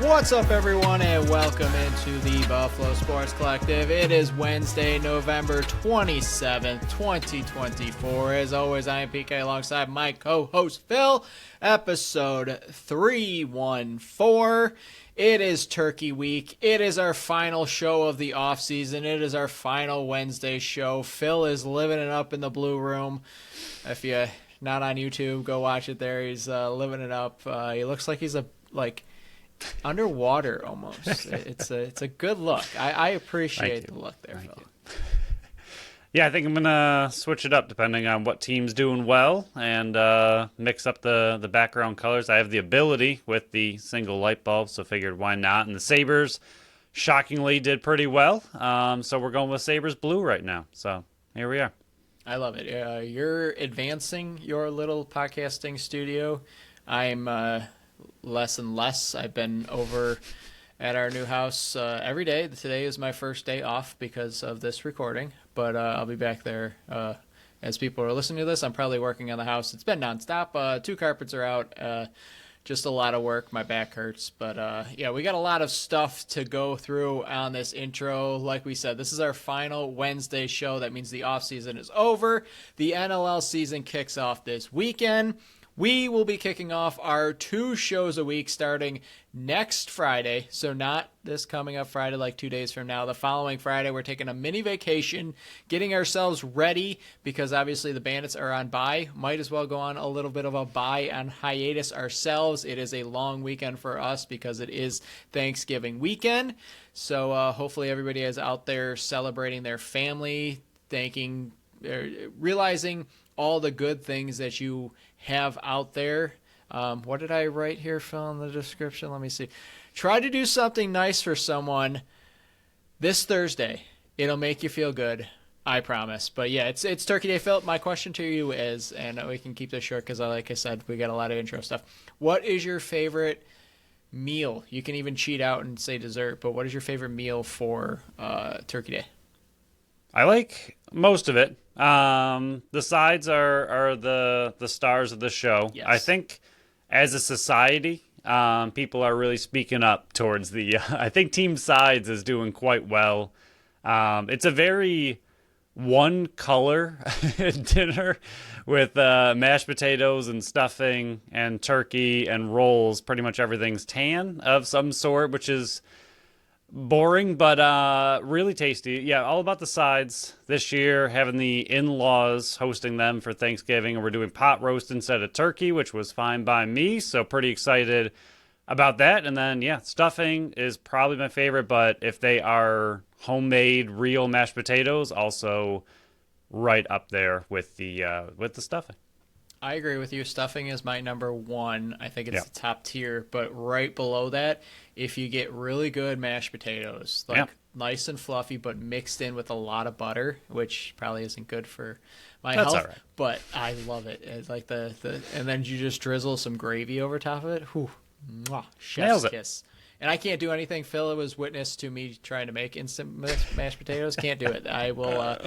What's up, everyone, and welcome into the Buffalo Sports Collective. It is Wednesday, November 27th, 2024. As always, I am PK alongside my co-host Phil. Episode 314. It is Turkey Week. It is our final show of the offseason. It is our final Wednesday show. Phil is living it up in the Blue Room. If you're not on YouTube, go watch it there. He's living it up. He looks like he's underwater almost. It's a good look. I appreciate the look there, Phil. Yeah, I think I'm gonna switch it up depending on what team's doing well and mix up the background colors. I have the ability with the single light bulb, so figured why not. And the Sabres shockingly did pretty well, so we're going with Sabres blue right now. So here we are. I love it. You're advancing your little podcasting studio. I'm less and less. I've been over at our new house every day. Today is my first day off because of this recording, but I'll be back there as people are listening to this. I'm probably working on the house. It's been nonstop. 2 carpets are out. Just a lot of work. My back hurts. But yeah, we got a lot of stuff to go through on this intro. Like we said, this is our final Wednesday show. That means the offseason is over. The NLL season kicks off this weekend. We will be kicking off our 2 shows a week starting next Friday. So not this coming up Friday, like 2 days from now. The following Friday, we're taking a mini vacation, getting ourselves ready because obviously the Bandits are on bye. Might as well go on a little bit of a bye on hiatus ourselves. It is a long weekend for us because it is Thanksgiving weekend. So hopefully everybody is out there celebrating their family, realizing all the good things that you have out there. What did I write here, Phil, in the description? Let me see. Try to do something nice for someone this Thursday. It'll make you feel good. I promise. But yeah, it's Turkey Day, Phil. My question to you is, and we can keep this short because like I said, we got a lot of intro stuff. What is your favorite meal? You can even cheat out and say dessert, but what is your favorite meal for Turkey Day? I like most of it. The sides are the stars of the show. Yes. I think as a society, people are really speaking up towards the I think Team Sides is doing quite well. It's a very one color dinner with mashed potatoes and stuffing and turkey and rolls. Pretty much everything's tan of some sort, which is boring, but really tasty. Yeah, all about the sides this year, having the in-laws hosting them for Thanksgiving, and we're doing pot roast instead of turkey, which was fine by me, so pretty excited about that. And then, yeah, stuffing is probably my favorite, but if they are homemade, real mashed potatoes, also right up there with the stuffing. I agree with you. Stuffing is my number 1. I think it's the top tier. But right below that, if you get really good mashed potatoes, nice and fluffy, but mixed in with a lot of butter, which probably isn't good for my health. All right. But I love it. It's like the and then you just drizzle some gravy over top of it. Whew, mwah, chef's kiss. And I can't do anything. Phil was witness to me trying to make instant mashed potatoes. Can't do it. I will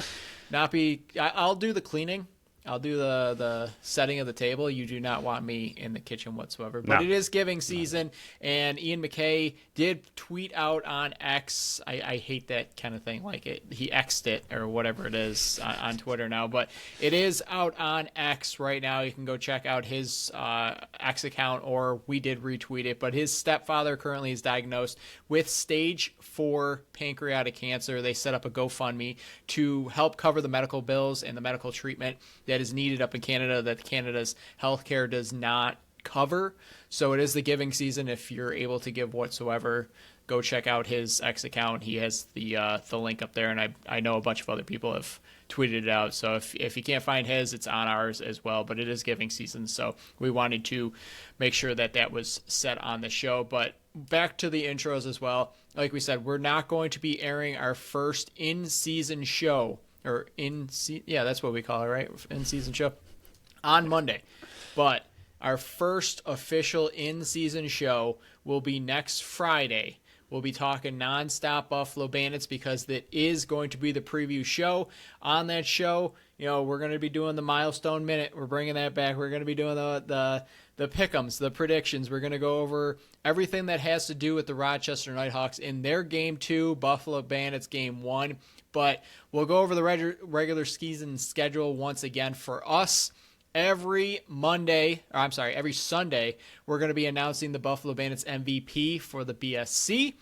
not be. I'll do the cleaning. I'll do the setting of the table. You do not want me in the kitchen whatsoever. But it is giving season, and Ian McKay did tweet out on X. I hate that kind of thing. He X'd it or whatever it is on Twitter now. But it is out on X right now. You can go check out his X account, or we did retweet it. But his stepfather currently is diagnosed with stage 4 pancreatic cancer. They set up a GoFundMe to help cover the medical bills and the medical treatment that is needed up in Canada that Canada's healthcare does not cover. So it is the giving season. If you're able to give whatsoever, go check out his X account. He has the link up there, and I know a bunch of other people have tweeted it out. So if you can't find his, it's on ours as well. But it is giving season, so we wanted to make sure that was set on the show. But back to the intros as well. Like we said, we're not going to be airing our first in-season show. That's what we call it, right? In-season show on Monday. But our first official in-season show will be next Friday. We'll be talking nonstop Buffalo Bandits because that is going to be the preview show. On that show, we're going to be doing the milestone minute. We're bringing that back. We're going to be doing the pick'ems, the predictions. We're going to go over everything that has to do with the Rochester Nighthawks in their Game 2, Buffalo Bandits Game 1. But we'll go over the regular season schedule once again for us. Every Sunday, we're going to be announcing the Buffalo Bandits MVP for the BSC.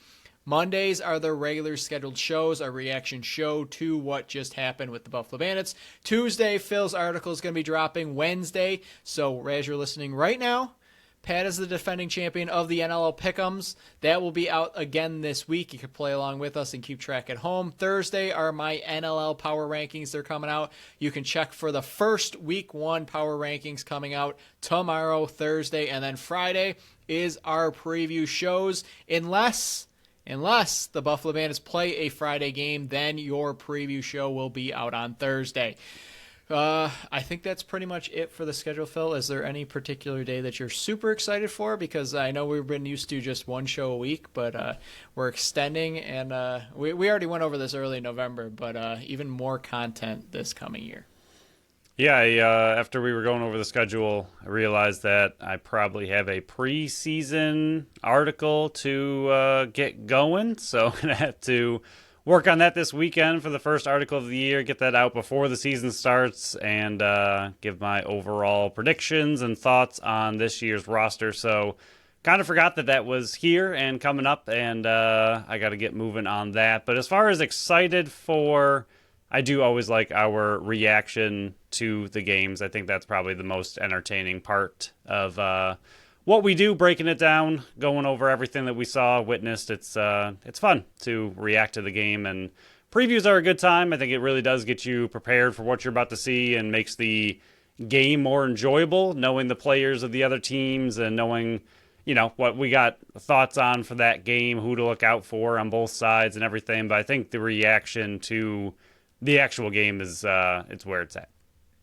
Mondays are the regular scheduled shows, a reaction show to what just happened with the Buffalo Bandits. Tuesday, Phil's article is going to be dropping Wednesday. So as you're listening right now, Pat is the defending champion of the NLL Pick'ems. That will be out again this week. You can play along with us and keep track at home. Thursday are my NLL Power Rankings. They're coming out. You can check for the first Week 1 Power Rankings coming out tomorrow, Thursday. And then Friday is our preview shows. Unless the Buffalo Bandits play a Friday game, then your preview show will be out on Thursday. I think that's pretty much it for the schedule, Phil. Is there any particular day that you're super excited for? Because I know we've been used to just one show a week, but we're extending, and we already went over this early in November, but even more content this coming year. Yeah, after we were going over the schedule, I realized that I probably have a preseason article to get going, so I'm going to have to work on that this weekend for the first article of the year, get that out before the season starts, and give my overall predictions and thoughts on this year's roster. So kind of forgot that was here and coming up, and I got to get moving on that. But as far as excited for, I do always like our reaction to the games. I think that's probably the most entertaining part of what we do, breaking it down, going over everything that we saw, witnessed. It's fun to react to the game, and previews are a good time. I think it really does get you prepared for what you're about to see and makes the game more enjoyable, knowing the players of the other teams and knowing, what we got thoughts on for that game, who to look out for on both sides and everything. But I think the reaction to the actual game is it's where it's at.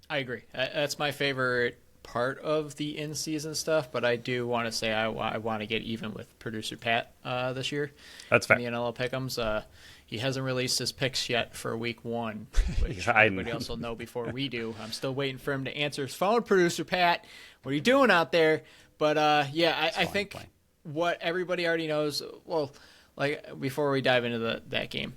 I agree. That's my favorite part of the in-season stuff, but I do want to say I want to get even with producer Pat this year. That's fair. In the NLL Pick'ems. He hasn't released his picks yet for Week 1, which everybody else will know before we do. I'm still waiting for him to answer his phone, producer Pat. What are you doing out there? But I think what everybody already knows, well, like before we dive into that game,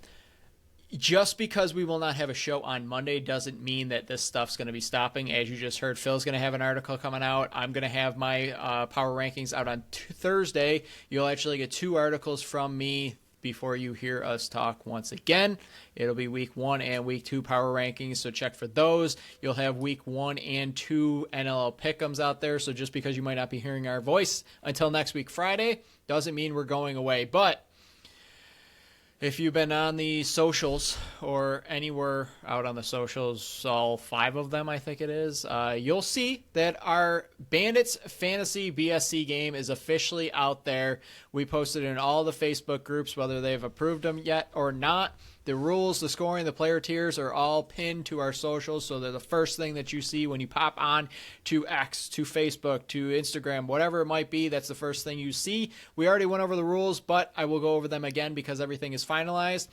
just because we will not have a show on Monday doesn't mean that this stuff's going to be stopping. As you just heard, Phil's going to have an article coming out. I'm going to have my power rankings out on Thursday. You'll actually get 2 articles from me before you hear us talk once again. It'll be Week 1 and Week 2 power rankings, so check for those. You'll have Week 1 and 2 NLL Pick'ems out there, so just because you might not be hearing our voice until next week Friday doesn't mean we're going away. But if you've been on the socials or anywhere out on the socials, all 5 of them I think it is, you'll see that our Bandits Fantasy BSC game is officially out there. We posted in all the Facebook groups, whether they've approved them yet or not. The rules, the scoring, the player tiers are all pinned to our socials, so they're the first thing that you see when you pop on to X, to Facebook, to Instagram, whatever it might be. That's the first thing you see. We already went over the rules, but I will go over them again because everything is finalized.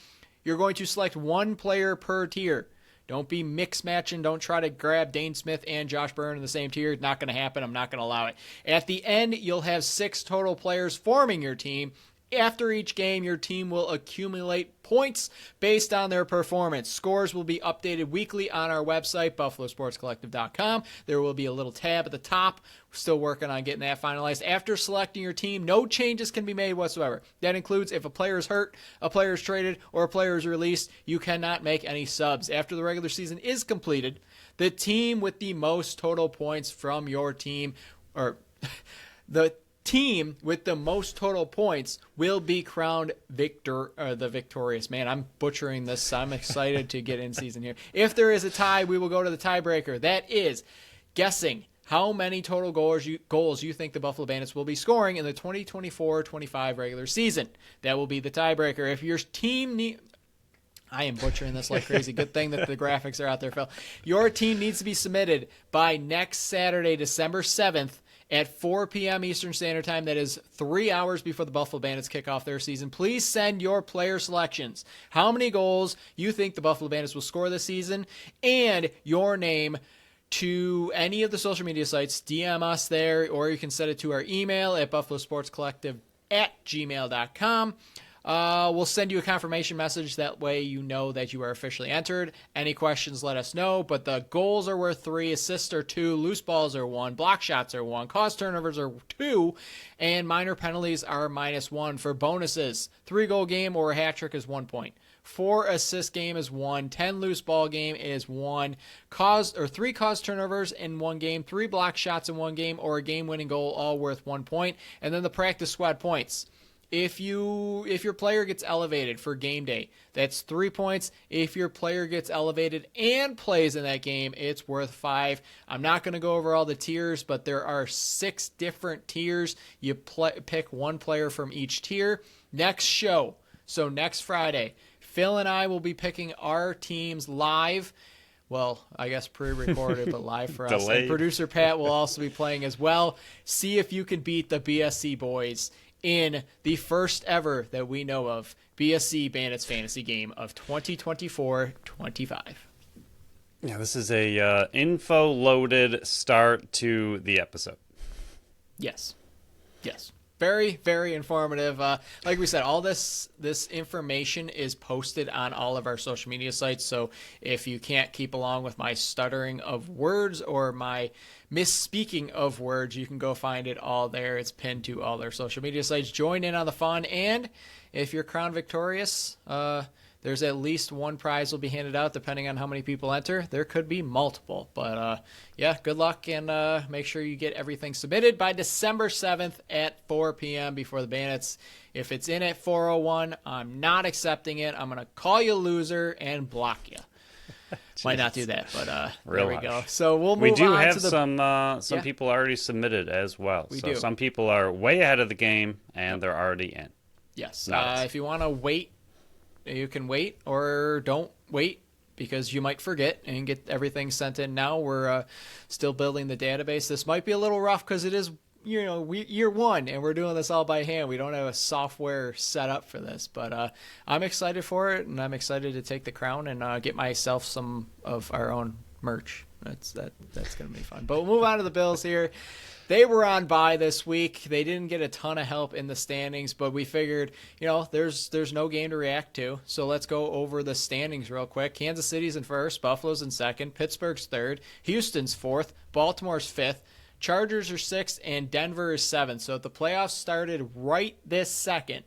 You're going to select 1 player per tier. Don't be mix-matching. Don't try to grab Dane Smith and Josh Byrne in the same tier. Not going to happen. I'm not going to allow it. At the end, you'll have 6 total players forming your team. After each game, your team will accumulate points based on their performance. Scores will be updated weekly on our website, buffalosportscollective.com. There will be a little tab at the top. We're still working on getting that finalized. After selecting your team, no changes can be made whatsoever. That includes if a player is hurt, a player is traded, or a player is released, you cannot make any subs. After the regular season is completed, the team with the most total points from your team, or the team with the most total points will be crowned the victorious. Man, I'm butchering this. I'm excited to get in season here. If there is a tie, we will go to the tiebreaker. That is guessing how many total goals you think the Buffalo Bandits will be scoring in the 2024-25 regular season. That will be the tiebreaker. If your team I am butchering this like crazy. Good thing that the graphics are out there, Phil. Your team needs to be submitted by next Saturday, December 7th, at 4 p.m. Eastern Standard Time. That is 3 hours before the Buffalo Bandits kick off their season. Please send your player selections. How many goals you think the Buffalo Bandits will score this season, and your name to any of the social media sites. DM us there, or you can send it to our email at buffalosportscollective@gmail.com. We'll send you a confirmation message. That way you know that you are officially entered. Any questions, let us know. But the goals are worth 3, assists are 2, loose balls are 1, block shots are 1, caused turnovers are 2, and minor penalties are -1. For bonuses, 3-goal game or a hat trick is 1 point. 4-assist game is 1. 10 loose ball game is 1. 3 caused turnovers in 1 game. 3 block shots in 1 game, or a game-winning goal, all worth 1 point. And then the practice squad points. If your player gets elevated for game day, that's 3 points. If your player gets elevated and plays in that game, it's worth 5. I'm not going to go over all the tiers, but there are 6 different tiers. You pick one player from each tier. Next show, so next Friday, Phil and I will be picking our teams live. Well, I guess pre-recorded, but live for us. And producer Pat will also be playing as well. See if you can beat the BSC boys in the first ever that we know of BSC Bandits Fantasy Game of 2024-25. Yeah, this is a info-loaded start to the episode. Yes. Very, very informative. Like we said, all this information is posted on all of our social media sites. So if you can't keep along with my stuttering of words or my misspeaking of words, you can go find it all there. It's pinned to all our social media sites. Join in on the fun. And if you're crowned victorious, there's at least one prize will be handed out depending on how many people enter. There could be multiple. But, yeah, good luck, and make sure you get everything submitted by December 7th at 4 p.m. before the Bandits. If it's in at 4:01, I'm not accepting it. I'm going to call you a loser and block you. Might not do that, but there we go. So we'll move on to the... We do have some people already submitted as well. We do. Some people are way ahead of the game, and they're already in. Yes. If you want to wait, you can wait, or don't wait, because you might forget and get everything sent in now. We're still building the database. This might be a little rough because it is, year one, and we're doing this all by hand. We don't have a software set up for this, but I'm excited for it, and I'm excited to take the crown and get myself some of our own merch. That's going to be fun. But we'll move on to the Bills here. They were on bye this week. They didn't get a ton of help in the standings, but we figured, there's no game to react to. So let's go over the standings real quick. Kansas City's in first, Buffalo's in second, Pittsburgh's third, Houston's fourth, Baltimore's fifth, Chargers are sixth, and Denver is seventh. So if the playoffs started right this second,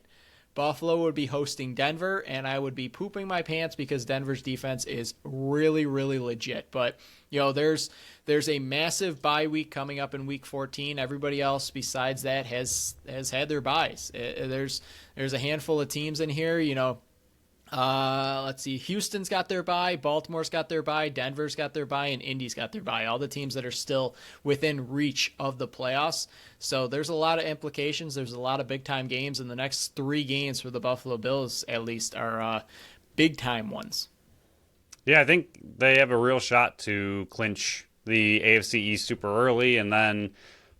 Buffalo would be hosting Denver, and I would be pooping my pants because Denver's defense is really, really legit. But, there's a massive bye week coming up in Week 14. Everybody else besides that has had their byes. There's a handful of teams in here, let's see. Houston's got their bye, Baltimore's got their bye, Denver's got their bye, and Indy's got their bye. All the teams that are still within reach of the playoffs. So there's a lot of implications. There's a lot of big-time games, and the next 3 games for the Buffalo Bills, at least, are big-time ones. Yeah, I think they have a real shot to clinch the AFC East super early, and then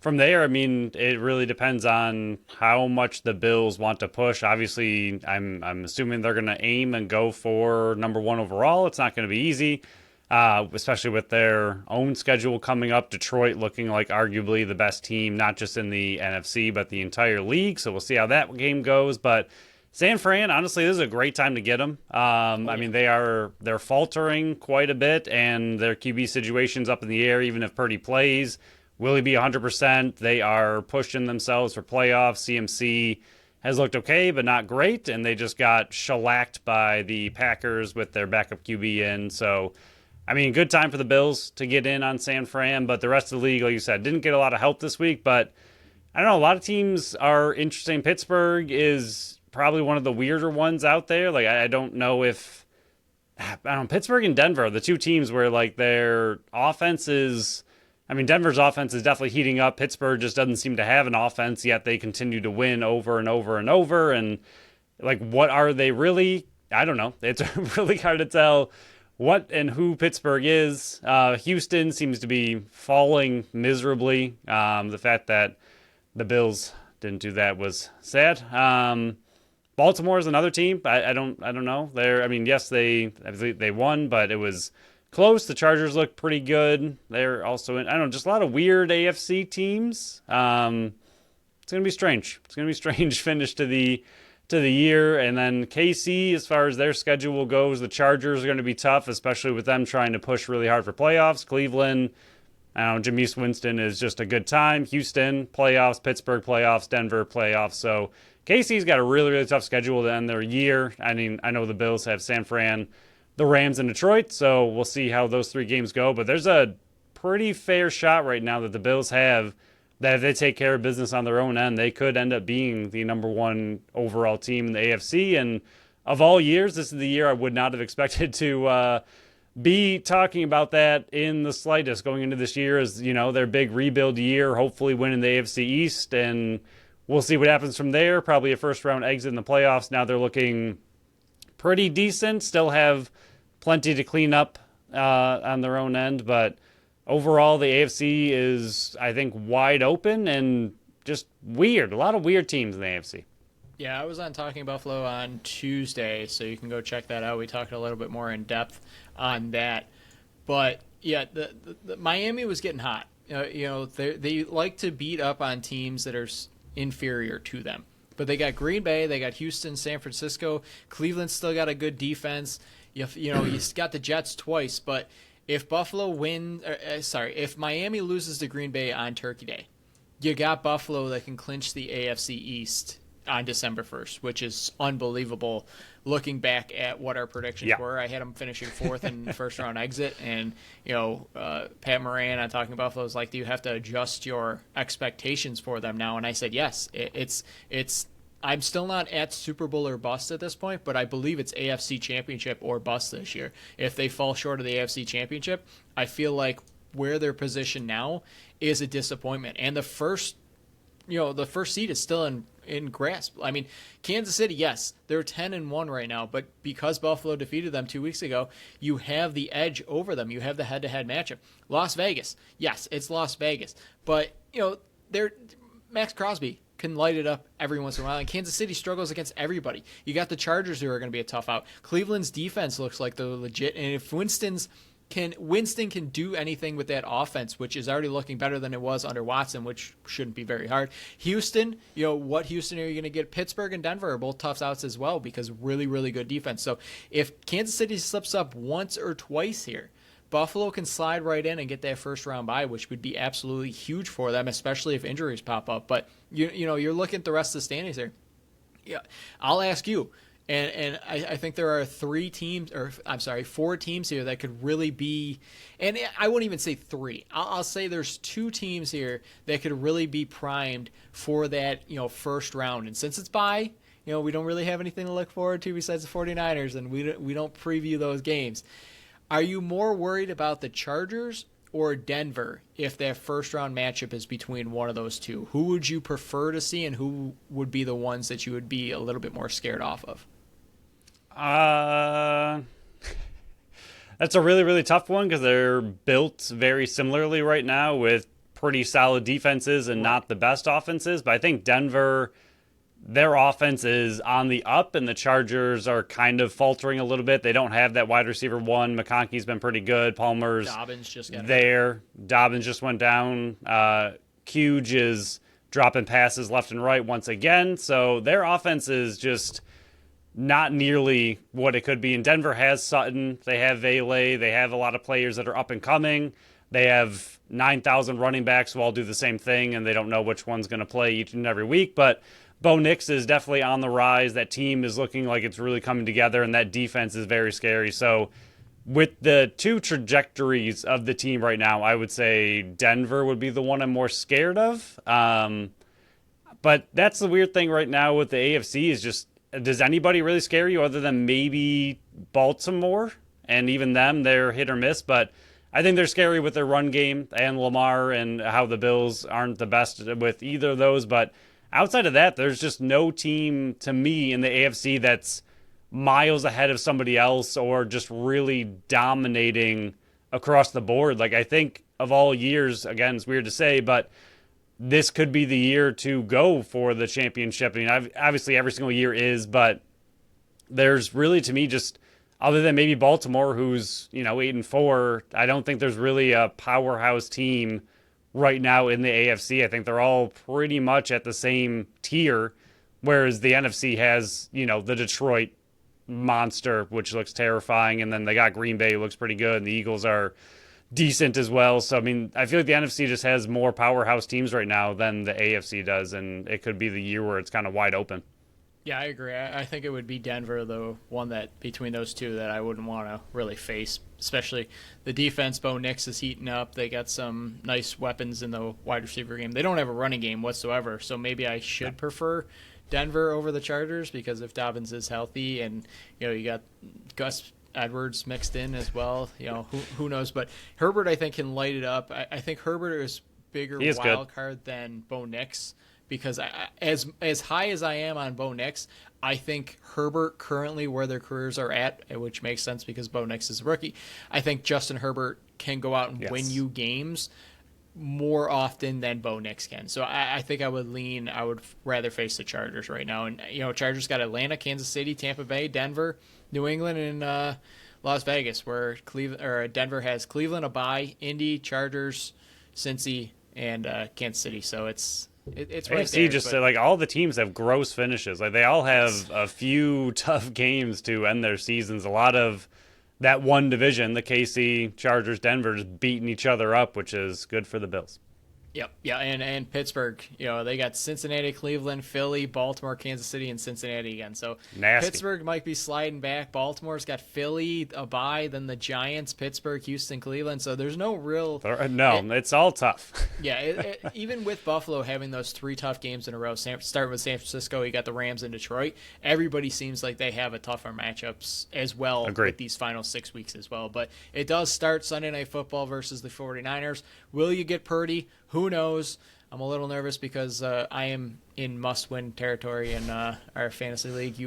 from there, it really depends on how much the Bills want to push. Obviously, I'm assuming they're going to aim and go for number 1 overall. It's not going to be easy, especially with their own schedule coming up. Detroit looking like arguably the best team, not just in the NFC, but the entire league. So we'll see how that game goes. But San Fran, honestly, this is a great time to get them. They're faltering quite a bit, and their QB situation's up in the air, even if Purdy plays. Will he be 100%? They are pushing themselves for playoffs. CMC has looked okay, but not great, and they just got shellacked by the Packers with their backup QB in. So, good time for the Bills to get in on San Fran, but the rest of the league, like you said, didn't get a lot of help this week, but I don't know, a lot of teams are interesting. Pittsburgh is probably one of the weirder ones out there. I don't know if... Pittsburgh and Denver are the 2 teams where, their offenses... Denver's offense is definitely heating up. Pittsburgh just doesn't seem to have an offense, yet they continue to win over and over and over. And, what are they really? I don't know. It's really hard to tell what and who Pittsburgh is. Houston seems to be falling miserably. The fact that the Bills didn't do that was sad. Baltimore is another team. I don't know. Yes, they won, but it was close. The Chargers look pretty good. They're also in. I don't know, just a lot of weird AFC teams. It's gonna be strange. It's gonna be a strange finish to the year. And then KC, as far as their schedule goes, the Chargers are going to be tough, especially with them trying to push really hard for playoffs. Cleveland, I don't know, Jameis Winston is just a good time. Houston, playoffs. Pittsburgh, playoffs. Denver, playoffs. So KC's got a really, really tough schedule to end their year. I mean, I know the Bills have San Fran, the Rams, and Detroit, so we'll see how those 3 games go. But there's a pretty fair shot right now that the Bills have that if they take care of business on their own end, they could end up being the number 1 overall team in the AFC. And of all years, this is the year I would not have expected to be talking about that in the slightest. Going into this year as, their big rebuild year, hopefully winning the AFC East, and we'll see what happens from there. Probably a first-round exit in the playoffs. Now they're looking pretty decent, still have plenty to clean up on their own end, but overall, the AFC is, I think, wide open and just weird. A lot of weird teams in the AFC. Yeah, I was on Talking Buffalo on Tuesday, so you can go check that out. We talked a little bit more in depth on that. But, yeah, the Miami was getting hot. They like to beat up on teams that are inferior to them. But they got Green Bay, they got Houston, San Francisco. Cleveland still got a good defense. You got the Jets twice, but if if Miami loses to Green Bay on Turkey Day, you got Buffalo that can clinch the AFC East on December 1st, which is unbelievable looking back at what our predictions were. I had them finishing 4th in first round exit, and Pat Moran on Talking Buffalo was like, do you have to adjust your expectations for them now? And I said yes. It's I'm still not at Super Bowl or bust at this point, but I believe it's AFC Championship or bust this year. If they fall short of the AFC Championship, I feel like where they're positioned now is a disappointment. And the first seed is still in grasp. I mean, Kansas City, yes, they're 10-1 right now, but because Buffalo defeated them 2 weeks ago, you have the edge over them. You have the head-to-head matchup. Las Vegas, yes, it's Las Vegas, but they're Max Crosby can light it up every once in a while. And Kansas City struggles against everybody. You got the Chargers who are going to be a tough out. Cleveland's defense looks like they're legit. And if Winston can do anything with that offense, which is already looking better than it was under Watson, which shouldn't be very hard. Houston, what Houston are you going to get? Pittsburgh and Denver are both tough outs as well because really, really good defense. So if Kansas City slips up once or twice here, Buffalo can slide right in and get that first round bye, which would be absolutely huge for them, especially if injuries pop up. But you're looking at the rest of the standings here. Yeah, I'll ask you, and I think there are 4 teams here that could really be, and I wouldn't even say 3. I'll say there's 2 teams here that could really be primed for that first round. And since it's bye, we don't really have anything to look forward to besides the 49ers, and we don't preview those games. Are you more worried about the Chargers or Denver if that first-round matchup is between one of those two? Who would you prefer to see, and who would be the ones that you would be a little bit more scared off of? That's a really, really tough one because they're built very similarly right now with pretty solid defenses and not the best offenses. But I think Denver, their offense is on the up, and the Chargers are kind of faltering a little bit. They don't have that wide receiver one. McConkey's been pretty good. Palmer's Dobbins just got there. Dobbins just went down. Huge is dropping passes left and right once again. So their offense is just not nearly what it could be. And Denver has Sutton. They have Vele. They have a lot of players that are up and coming. They have 9,000 running backs who all do the same thing, and they don't know which one's going to play each and every week. But Bo Nix is definitely on the rise. That team is looking like it's really coming together, and that defense is very scary. So with the 2 trajectories of the team right now, I would say Denver would be the one I'm more scared of. But that's the weird thing right now with the AFC is just, does anybody really scare you other than maybe Baltimore? And even them, they're hit or miss. But I think they're scary with their run game and Lamar, and how the Bills aren't the best with either of those. But outside of that, there's just no team to me in the AFC that's miles ahead of somebody else or just really dominating across the board. Like, I think of all years, again, it's weird to say, but this could be the year to go for the championship. I mean, obviously every single year is, but there's really, to me, just other than maybe Baltimore, who's, 8-4, I don't think there's really a powerhouse team right now in the AFC. I think they're all pretty much at the same tier, whereas the NFC has, the Detroit monster, which looks terrifying, and then they got Green Bay, who looks pretty good, and the Eagles are decent as well. So, I mean, I feel like the NFC just has more powerhouse teams right now than the AFC does, and it could be the year where it's kind of wide open. Yeah, I agree. I think it would be Denver, the one that between those two that I wouldn't want to really face, especially the defense. Bo Nix is heating up. They got some nice weapons in the wide receiver game. They don't have a running game whatsoever, so maybe I should prefer Denver over the Chargers because if Dobbins is healthy and, you got Gus Edwards mixed in as well, who knows. But Herbert, I think, can light it up. I think Herbert is bigger wild card than Bo Nix. Because as high as I am on Bo Nix, I think Herbert currently where their careers are at, which makes sense because Bo Nix is a rookie, I think Justin Herbert can go out and win you games more often than Bo Nix can. So I think I would rather face the Chargers right now. And, Chargers got Atlanta, Kansas City, Tampa Bay, Denver, New England, and Las Vegas, where Denver has Cleveland, a bye, Indy, Chargers, Cincy, and Kansas City. So it's right AFC there. Just like all the teams have gross finishes. Like they all have a few tough games to end their seasons. A lot of that one division, the KC, Chargers, Denver, just beating each other up, which is good for the Bills. Yep. Yeah, and Pittsburgh, they got Cincinnati, Cleveland, Philly, Baltimore, Kansas City, and Cincinnati again. So nasty. Pittsburgh might be sliding back. Baltimore's got Philly, a bye, then the Giants, Pittsburgh, Houston, Cleveland. So there's no real... It's all tough. Yeah, even with Buffalo having those 3 tough games in a row, starting with San Francisco, you got the Rams in Detroit. Everybody seems like they have a tougher matchups as well with these final 6 weeks as well. But it does start Sunday Night Football versus the 49ers. Will you get Purdy? Who knows? I'm a little nervous because I am in must-win territory in our fantasy league.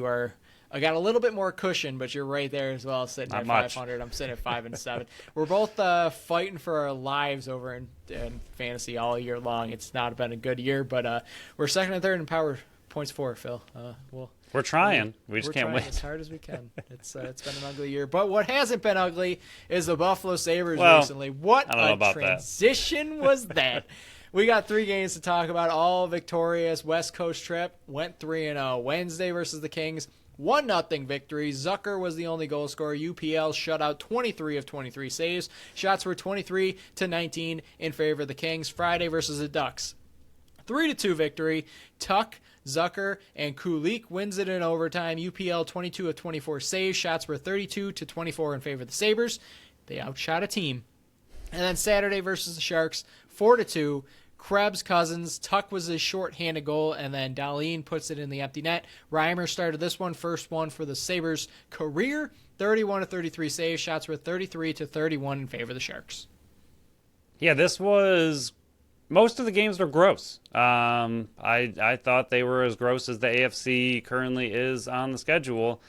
I got a little bit more cushion, but you're right there as well, sitting at 500. I'm sitting at 5-7. We're both fighting for our lives over in fantasy all year long. It's not been a good year, but we're second and third in power points for, Phil. We're trying. We just can't win as hard as we can. It's been an ugly year. But what hasn't been ugly is the Buffalo Sabres recently. What a transition was that? We got 3 games to talk about, all victorious. West Coast trip, went 3-0. Wednesday versus the Kings, 1-0 victory. Zucker was the only goal scorer. UPL shut out 23 of 23 saves. Shots were 23-19 in favor of the Kings. Friday versus the Ducks, 3-2 victory. Tuck, Zucker, and Kulik wins it in overtime. UPL 22 of 24 saves. Shots were 32-24 in favor of the Sabres. They outshot a team. And then Saturday versus the Sharks, 4-2. Krebs, Cousins, Tuck was his short-handed goal, and then Dahlin puts it in the empty net. Reimer started this one, first one for the Sabres' career. 31 of 33 saves. Shots were 33-31 in favor of the Sharks. Yeah, this was... Most of the games were gross. I thought they were as gross as the AFC currently is on the schedule.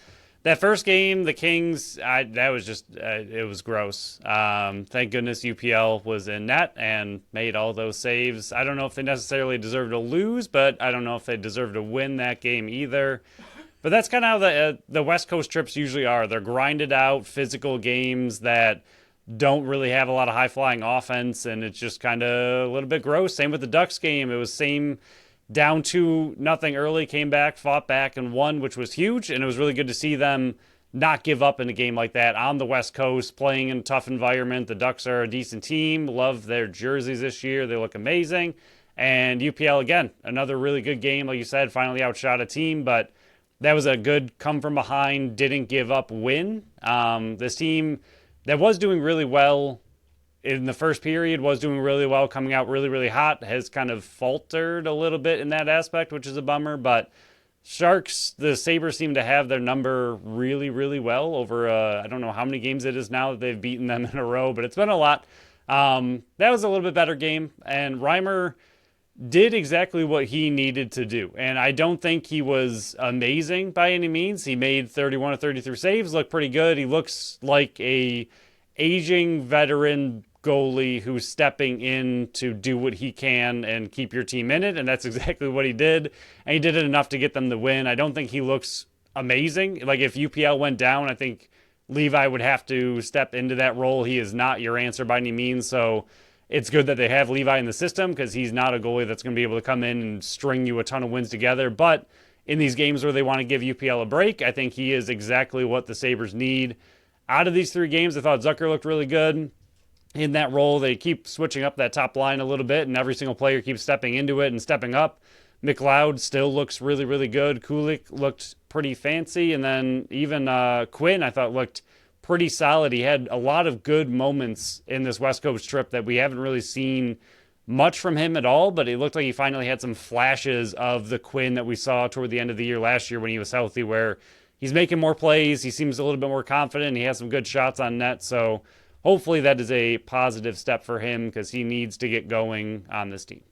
That first game, the Kings, that was just, it was gross. Thank goodness UPL was in net and made all those saves. I don't know if they necessarily deserve to lose, but I don't know if they deserve to win that game either. But that's kind of how the West Coast trips usually are. They're grinded out, physical games that don't really have a lot of high-flying offense, and it's just kind of a little bit gross. Same with the Ducks game. It was same down 2-0 early, came back, fought back, and won, which was huge, and it was really good to see them not give up in a game like that on the West Coast, playing in a tough environment. The Ducks are a decent team. Love their jerseys this year. They look amazing. And UPL, again, another really good game. Like you said, finally outshot a team, but that was a good come-from-behind, didn't-give-up win. This team that was doing really well in the first period, was doing really well, coming out really, really hot, has kind of faltered a little bit in that aspect, which is a bummer. But Sharks, the Sabres seem to have their number really, really well over, I don't know how many games it is now that they've beaten them in a row, but it's been a lot. That was a little bit better game. And Reimer, did exactly what he needed to do. And I don't think he was amazing by any means. He made 31 or 33 saves, look pretty good. He looks like a aging veteran goalie who's stepping in to do what he can and keep your team in it. And that's exactly what he did. And he did it enough to get them the win. I don't think he looks amazing. Like if UPL went down, I think Levi would have to step into that role. He is not your answer by any means. So it's good that they have Levi in the system because he's not a goalie that's going to be able to come in and string you a ton of wins together. But in these games where they want to give UPL a break, I think he is exactly what the Sabres need. Out of these 3 games, I thought Zucker looked really good in that role. They keep switching up that top line a little bit, and every single player keeps stepping into it and stepping up. McLeod still looks really, really good. Kulik looked pretty fancy. And then even Quinn, I thought, looked pretty solid. He had a lot of good moments in this West Coast trip that we haven't really seen much from him at all, but it looked like he finally had some flashes of the Quinn that we saw toward the end of the year last year when he was healthy, where he's making more plays. He seems a little bit more confident. He has some good shots on net. So hopefully that is a positive step for him because he needs to get going on this team.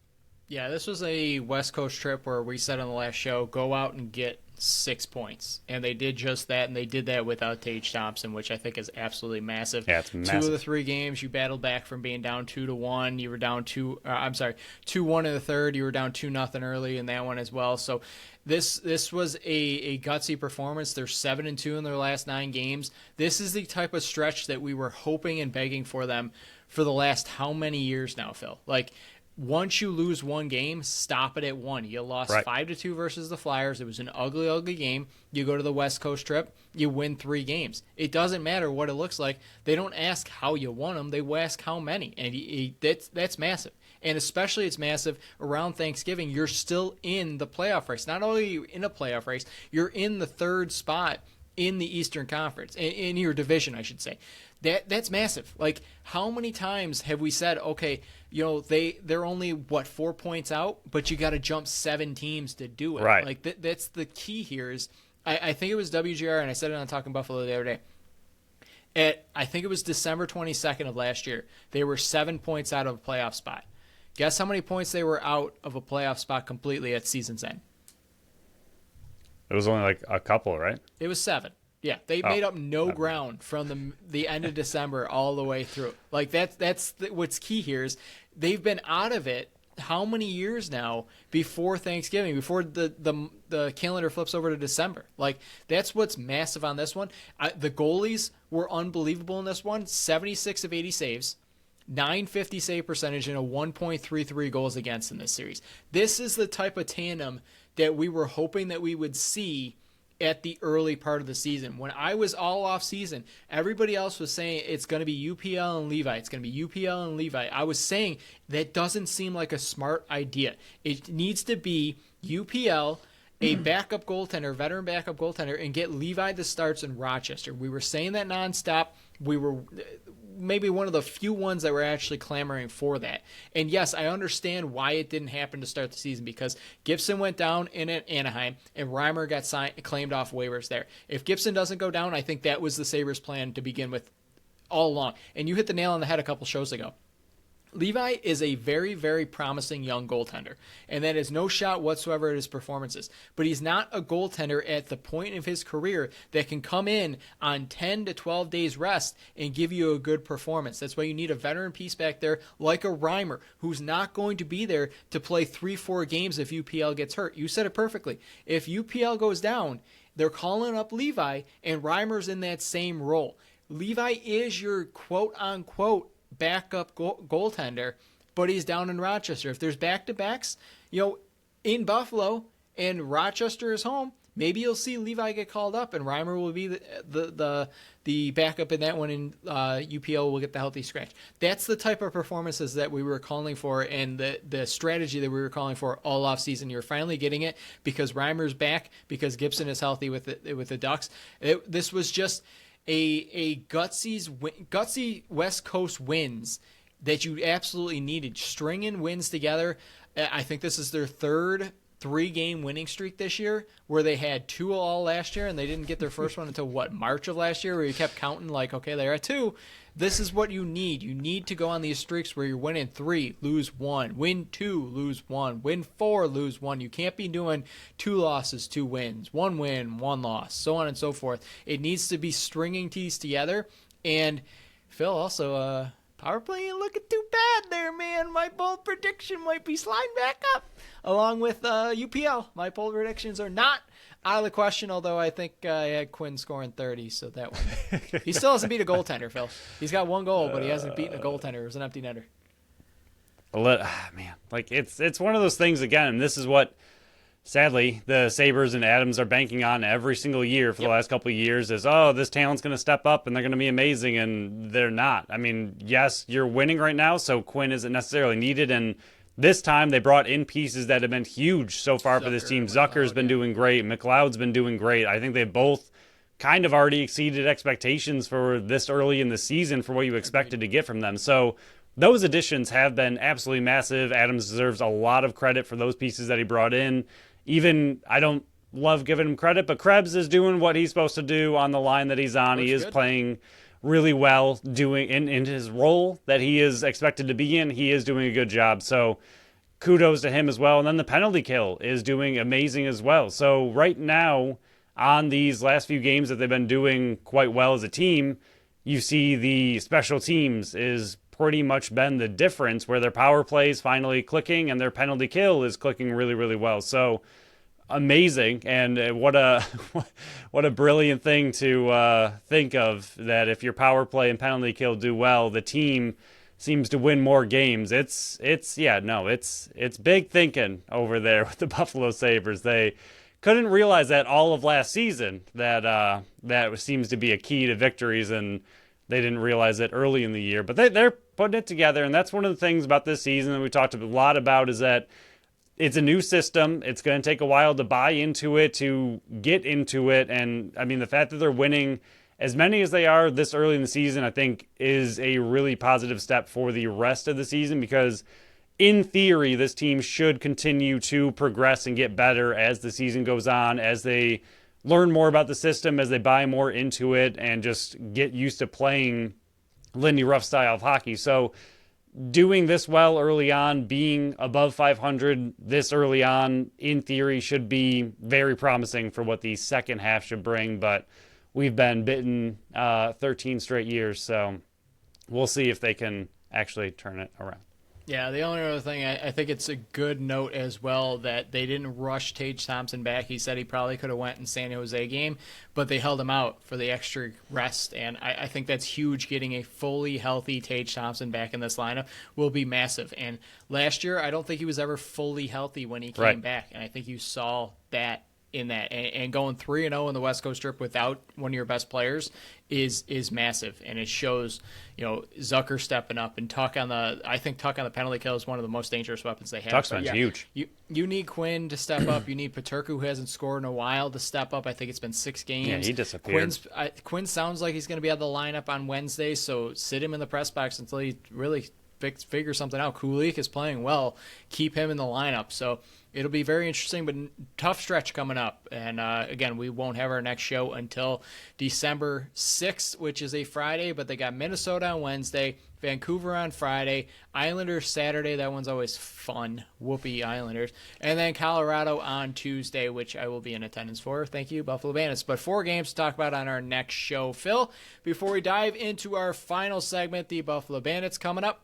Yeah, this was a West Coast trip where we said on the last show, go out and get 6 points. And they did just that, and they did that without Tage Thompson, which I think is absolutely massive. Yeah, it's massive. 2 of the 3 games, you battled back from being down 2-1. You were down 2-1 in the third. You were down 2-0 early in that one as well. So this was a gutsy performance. They're 7-2 in their last 9 games. This is the type of stretch that we were hoping and begging for them for the last how many years now, Phil? Like, once you lose one game, stop it at 1. You lost 5-2 versus the Flyers. It was an ugly, ugly game. You go to the West Coast trip, you win 3 games. It doesn't matter what it looks like. They don't ask how you won them. They ask how many. And that's massive. And especially it's massive around Thanksgiving. You're still in the playoff race. Not only are you in a playoff race, you're in the 3rd spot in the Eastern Conference, in your division, I should say. That's massive. Like, how many times have we said, okay, you know, they're only 4 points out, but you got to jump 7 teams to do it. Right. Like that's the key here. Is I think it was WGR, and I said it on Talking Buffalo the other day. I think it was December 22nd of last year. They were 7 points out of a playoff spot. Guess how many points they were out of a playoff spot completely at season's end? It was only like a couple, right? It was 7. Yeah, they made up no ground from the end of December all the way through. Like that's what's key here is they've been out of it how many years now before Thanksgiving, before the calendar flips over to December. Like, that's what's massive on this one. The goalies were unbelievable in this one. 76 of 80 saves, 950 save percentage, and a 1.33 goals against in this series. This is the type of tandem that we were hoping that we would see at the early part of the season. When I was all off season, everybody else was saying it's going to be UPL and Levi. It's going to be UPL and Levi. I was saying that doesn't seem like a smart idea. It needs to be UPL, a backup goaltender, veteran backup goaltender, and get Levi the starts in Rochester. We were saying that nonstop. We were maybe one of the few ones that were actually clamoring for that. And yes, I understand why it didn't happen to start the season, because Gibson went down in Anaheim and Reimer got claimed off waivers there. If Gibson doesn't go down, I think that was the Sabres plan to begin with all along. And you hit the nail on the head a couple shows ago. Levi is a very, very promising young goaltender, and that is no shot whatsoever at his performances. But he's not a goaltender at the point of his career that can come in on 10 to 12 days rest and give you a good performance. That's why you need a veteran piece back there like a Reimer, who's not going to be there to play 3-4 games if UPL gets hurt. You said it perfectly. If UPL goes down, they're calling up Levi, and Reimer's in that same role. Levi is your quote-unquote backup goaltender, but he's down in Rochester. If there's back-to-backs, in Buffalo and Rochester is home, maybe you'll see Levi get called up and Reimer will be the backup in that one, and UPL will get the healthy scratch. That's the type of performances that we were calling for, and the strategy that we were calling for all off season. You're finally getting it because Reimer's back, because Gibson is healthy with the Ducks. This was just a gutsy West Coast wins that you absolutely needed. Stringing wins together. I think this is their third 3-game winning streak this year where they had 2 all last year and they didn't get their first one until March of last year, where you kept counting like, okay, they're at 2. This is what you need. You need to go on these streaks where you're winning 3, lose 1, win 2, lose 1, win 4, lose 1. You can't be doing 2 losses, 2 wins, 1 win, 1 loss, so on and so forth. It needs to be stringing these together. And Phil, also, power play ain't looking too bad there, man. My bold prediction might be sliding back up. Along with UPL, my bold predictions are not out of the question, although I think I had Quinn scoring 30, so that one. He still hasn't beat a goaltender, Phil. He's got 1 goal, but he hasn't beaten a goaltender. It was an empty netter. Man, like it's one of those things again, and this is what, sadly, the Sabres and Adams are banking on every single year for the last couple of years is, this talent's going to step up and they're going to be amazing, and they're not. I mean, yes, you're winning right now, so Quinn isn't necessarily needed, and this time they brought in pieces that have been huge so far for this team. Zucker's been doing great. McLeod's been doing great. I think they both kind of already exceeded expectations for this early in the season for what you expected to get from them. So those additions have been absolutely massive. Adams deserves a lot of credit for those pieces that he brought in. Even, I don't love giving him credit, but Krebs is doing what he's supposed to do on the line that he's on. He is playing really well, doing in his role that he is expected to be in. He is doing a good job. So kudos to him as well. And then the penalty kill is doing amazing as well. So right now, on these last few games that they've been doing quite well as a team, you see the special teams is pretty much been the difference, where their power play is finally clicking and their penalty kill is clicking really, really well. So amazing. And what a brilliant thing to think of, that if your power play and penalty kill do well, the team seems to win more games. It's big thinking over there with the Buffalo Sabres. They couldn't realize that all of last season, that seems to be a key to victories, and they didn't realize it early in the year. But they're putting it together, and that's one of the things about this season that we talked a lot about, is that it's a new system. It's going to take a while to buy into it, to get into it. And, I mean, the fact that they're winning as many as they are this early in the season, I think, is a really positive step for the rest of the season, because in theory, this team should continue to progress and get better as the season goes on, as they learn more about the system, as they buy more into it, and just get used to playing Lindy Ruff style of hockey. So doing this well early on, being above 500 this early on, in theory, should be very promising for what the second half should bring. But we've been bitten 13 straight years, so we'll see if they can actually turn it around. Yeah, the only other thing, I think it's a good note as well that they didn't rush Tage Thompson back. He said he probably could have went in San Jose game, but they held him out for the extra rest, and I think that's huge. Getting a fully healthy Tage Thompson back in this lineup will be massive. And last year, I don't think he was ever fully healthy when he came back, and I think you saw that in that. And going 3-0 in the West Coast trip without one of your best players is massive, and it shows, Zucker stepping up, and Tuck on the penalty kill is one of the most dangerous weapons they have. Tuck's been huge. You need Quinn to step up. You need Paterka, who hasn't scored in a while, to step up. I think it's been 6 games. Yeah, he disappeared. Quinn sounds like he's going to be out of the lineup on Wednesday, so sit him in the press box until he really figure something out. Kulik is playing well. Keep him in the lineup. So it'll be very interesting, but tough stretch coming up. And again, we won't have our next show until December 6th, which is a Friday, but they got Minnesota on Wednesday, Vancouver on Friday, Islanders Saturday. That one's always fun. Whoopee Islanders. And then Colorado on Tuesday, which I will be in attendance for. Thank you, Buffalo Bandits. But 4 games to talk about on our next show. Phil, before we dive into our final segment, the Buffalo Bandits coming up,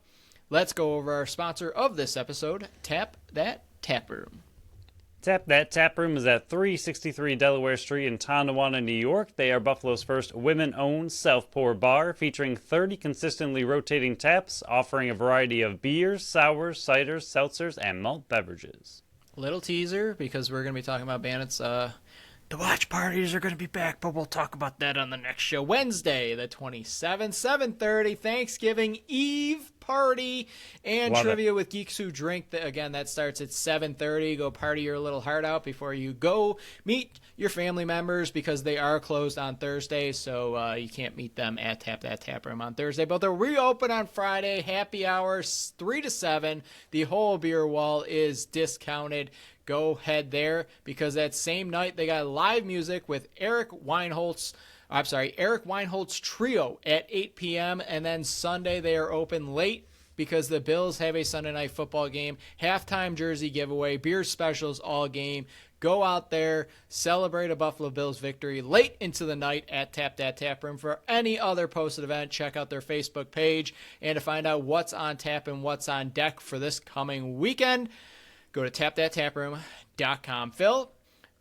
let's go over our sponsor of this episode, Tap That Tap Room. Tap That Tap Room is at 363 Delaware Street in Tonawanda, New York. They are Buffalo's first women-owned self-pour bar, featuring 30 consistently rotating taps, offering a variety of beers, sours, ciders, seltzers, and malt beverages. Little teaser, because we're going to be talking about Bandits. The watch parties are going to be back, but we'll talk about that on the next show. Wednesday, the 27th, 7:30, Thanksgiving Eve party and Love trivia with Geeks Who Drink. Again, that starts at 7:30. Go party your little heart out before you go meet your family members, because they are closed on Thursday, so you can't meet them at That Tap Room on Thursday. But they'll reopen on Friday. Happy hours 3 to 7. The whole beer wall is discounted. Go head there, because that same night they got live music with Eric Weinholtz Trio at 8 p.m. And then Sunday they are open late because the Bills have a Sunday night football game, halftime jersey giveaway, beer specials all game. Go out there, celebrate a Buffalo Bills victory late into the night at That Tap Room. For any other posted event, check out their Facebook page. And to find out what's on tap and what's on deck for this coming weekend, go to tapthattaproom.com. Phil,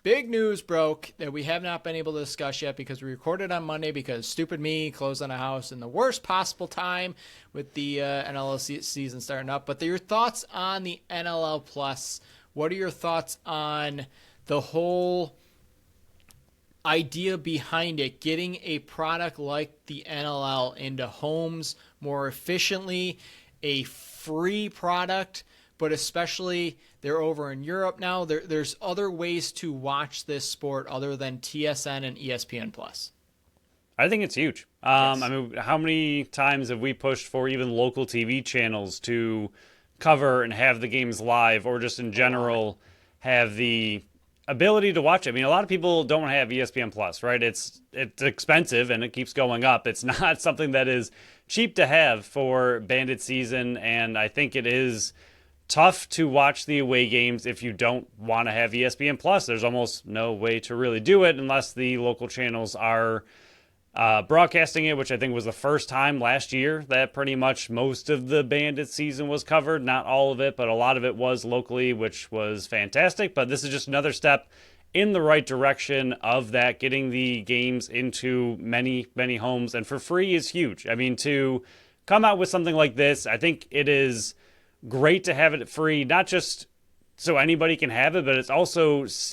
big news broke that we have not been able to discuss yet because we recorded on Monday because stupid me closed on a house in the worst possible time with the NLL season starting up. But your thoughts on the NLL Plus? What are your thoughts on the whole idea behind it, getting a product like the NLL into homes more efficiently, a free product, but especially they're over in Europe now. There's other ways to watch this sport other than TSN and ESPN Plus. I think it's huge. Yes. I mean, how many times have we pushed for even local TV channels to cover and have the games live, or just in general have the ability to watch it? I mean, a lot of people don't have ESPN Plus, right? It's expensive and it keeps going up. It's not something that is cheap to have for Bandit season, and I think it is tough to watch the away games if you don't want to have ESPN Plus. There's almost no way to really do it unless the local channels are broadcasting it, which I think was the first time last year that pretty much most of the Bandit season was covered. Not all of it, but a lot of it was locally, which was fantastic. But this is just another step in the right direction of that, getting the games into many, many homes. And for free is huge. I mean, to come out with something like this, I think it is great to have it free, not just so anybody can have it, but it's also it's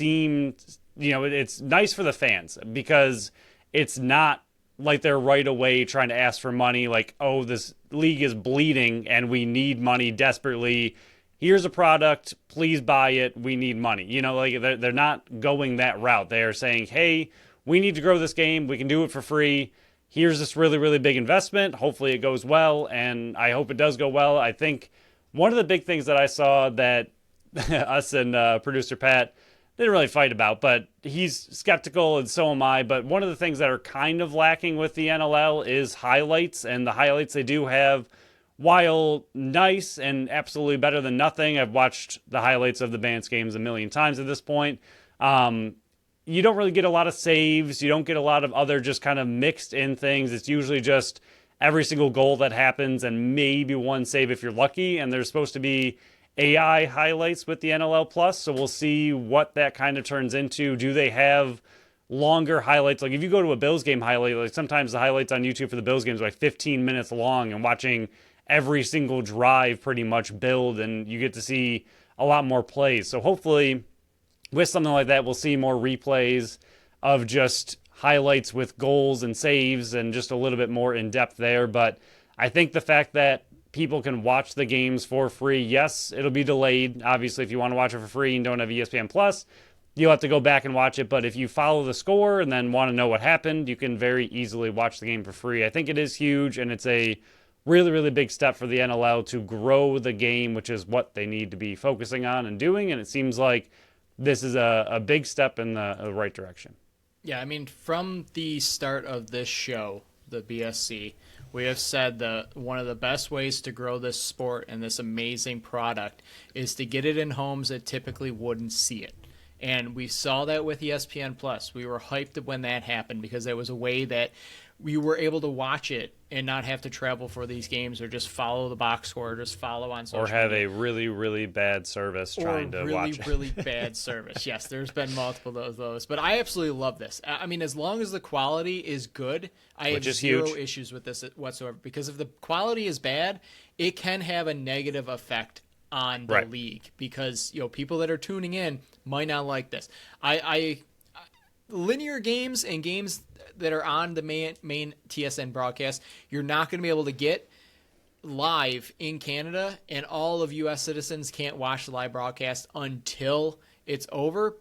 nice for the fans, because it's not like they're right away trying to ask for money, like, oh, this league is bleeding and we need money desperately. Here's a product, please buy it. We need money. Like they're not going that route. They're saying, hey, we need to grow this game. We can do it for free. Here's this really, really big investment. Hopefully it goes well, and I hope it does go well. I think one of the big things that I saw that us and producer Pat didn't really fight about, but he's skeptical and so am I. But one of the things that are kind of lacking with the NLL is highlights, and the highlights they do have, while nice and absolutely better than nothing. I've watched the highlights of the Bandits games a million times at this point. You don't really get a lot of saves. You don't get a lot of other just kind of mixed in things. It's usually just every single goal that happens and maybe one save if you're lucky. And there's supposed to be AI highlights with the NLL Plus, so we'll see what that kind of turns into. Do they have longer highlights? Like if you go to a Bills game highlight, like sometimes the highlights on YouTube for the Bills games are like 15 minutes long, and watching every single drive pretty much build, and you get to see a lot more plays. So hopefully with something like that, we'll see more replays of just highlights with goals and saves and just a little bit more in depth there. But I think the fact that people can watch the games for free, yes, it'll be delayed. Obviously, if you want to watch it for free and don't have ESPN Plus, you'll have to go back and watch it. But if you follow the score and then want to know what happened, you can very easily watch the game for free. I think it is huge, and it's a really, really big step for the NLL to grow the game, which is what they need to be focusing on and doing. And it seems like this is a big step in the right direction. Yeah, I mean, from the start of this show, the BSC, we have said that one of the best ways to grow this sport and this amazing product is to get it in homes that typically wouldn't see it. And we saw that with ESPN Plus. We were hyped when that happened because it was a way that we were able to watch it and not have to travel for these games, or just follow the box score, or just follow on social media. Or have a really, really bad service trying to watch it. Really bad service. Yes, there's been multiple of those. But I absolutely love this. I mean, as long as the quality is good, I have zero issues with this whatsoever. Because if the quality is bad, it can have a negative effect on the league, because people that are tuning in might not like this. Linear games and games that are on the main TSN broadcast, you're not going to be able to get live in Canada, and all of U.S. citizens can't watch the live broadcast until it's over.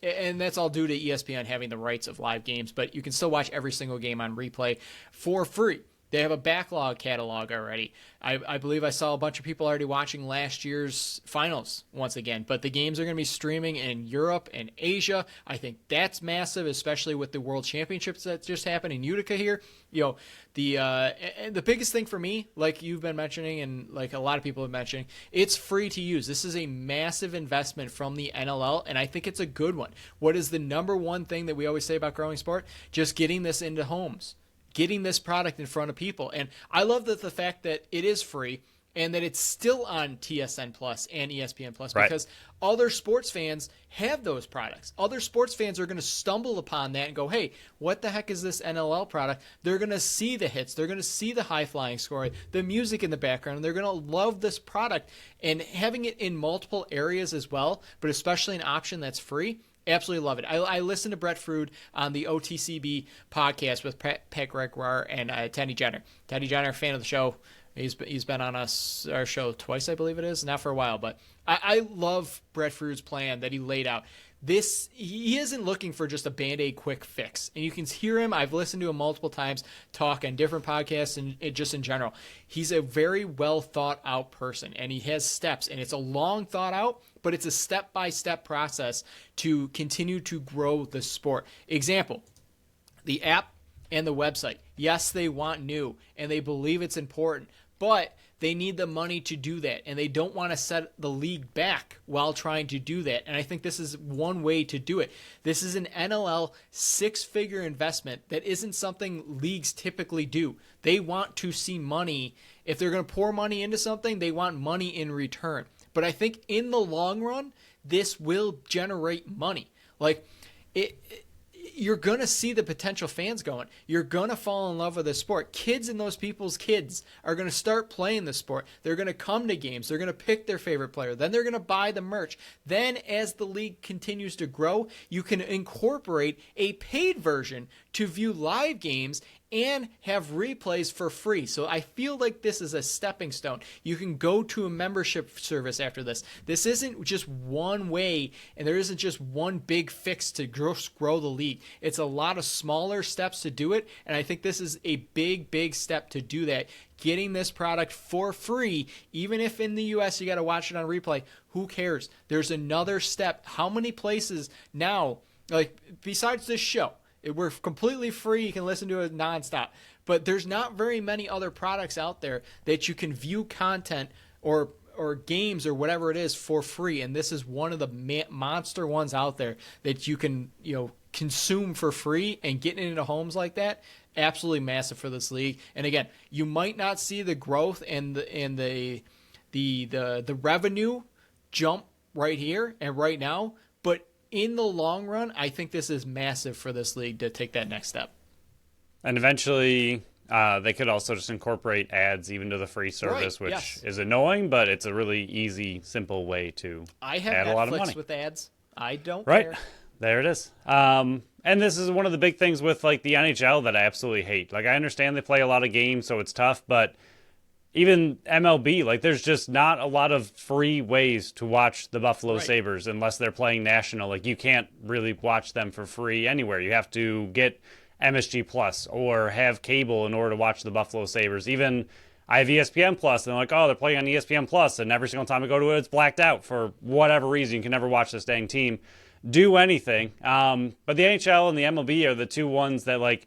And that's all due to ESPN having the rights of live games. But you can still watch every single game on replay for free. They have a backlog catalog already. I believe I saw a bunch of people already watching last year's finals once again. But the games are going to be streaming in Europe and Asia. I think that's massive, especially with the World Championships that just happened in Utica here. The biggest thing for me, like you've been mentioning and like a lot of people have mentioned, it's free to use. This is a massive investment from the NLL, and I think it's a good one. What is the number one thing that we always say about growing sport? Just getting this into homes. Getting this product in front of people. And I love the fact that it is free and that it's still on TSN Plus and ESPN Plus because other sports fans have those products. Other sports fans are going to stumble upon that and go, hey, what the heck is this NLL product? They're going to see the hits. They're going to see the high-flying scoring, the music in the background, and they're going to love this product. And having it in multiple areas as well, but especially an option that's free, absolutely love it. I listened to Brett Frood on the OTCB podcast with Pat Gregoire and Teddy Jenner. Teddy Jenner, fan of the show. He's been on our show twice, I believe it is. Not for a while, but I love Brett Frood's plan that he laid out. He isn't looking for just a Band-Aid quick fix. And you can hear him. I've listened to him multiple times talk on different podcasts and just in general. He's a very well thought out person, and he has steps, and it's a long thought out, but it's a step-by-step process to continue to grow the sport. Example, the app and the website. Yes, they want new, and they believe it's important, but they need the money to do that, and they don't want to set the league back while trying to do that. And I think this is one way to do it. This is an NLL six-figure investment that isn't something leagues typically do. They want to see money. If they're going to pour money into something, they want money in return. But I think in the long run, this will generate money. You're going to see the potential fans going. You're going to fall in love with the sport. Kids and those people's kids are going to start playing the sport. They're going to come to games. They're going to pick their favorite player. Then they're going to buy the merch. Then as the league continues to grow, you can incorporate a paid version to view live games and have replays for free. So I feel like this is a stepping stone. You can go to a membership service after this. This isn't just one way, and there isn't just one big fix to grow the league. It's a lot of smaller steps to do it, and I think this is a big, big step to do that. Getting this product for free, even if in the U.S. you got to watch it on replay, who cares? There's another step. How many places now, besides this show, we're completely free. You can listen to it nonstop. But there's not very many other products out there that you can view content or games or whatever it is for free. And this is one of the monster ones out there that you can consume for free, and getting into homes like that, absolutely massive for this league. And again, you might not see the growth and the revenue jump right here and right now, but in the long run, I think this is massive for this league to take that next step. And eventually, they could also just incorporate ads even to the free service, which is annoying, but it's a really easy, simple way to add a lot of money. I have Netflix with ads. I don't care. Right. There it is. And this is one of the big things with the NHL that I absolutely hate. I understand they play a lot of games, so it's tough, but even MLB, there's just not a lot of free ways to watch the Buffalo Sabres unless they're playing national. You can't really watch them for free anywhere. You have to get MSG Plus or have cable in order to watch the Buffalo Sabres. Even I have ESPN Plus, and they're like, oh, they're playing on ESPN Plus, and every single time I go to it, it's blacked out for whatever reason. You can never watch this dang team do anything. But the NHL and the MLB are the two ones that,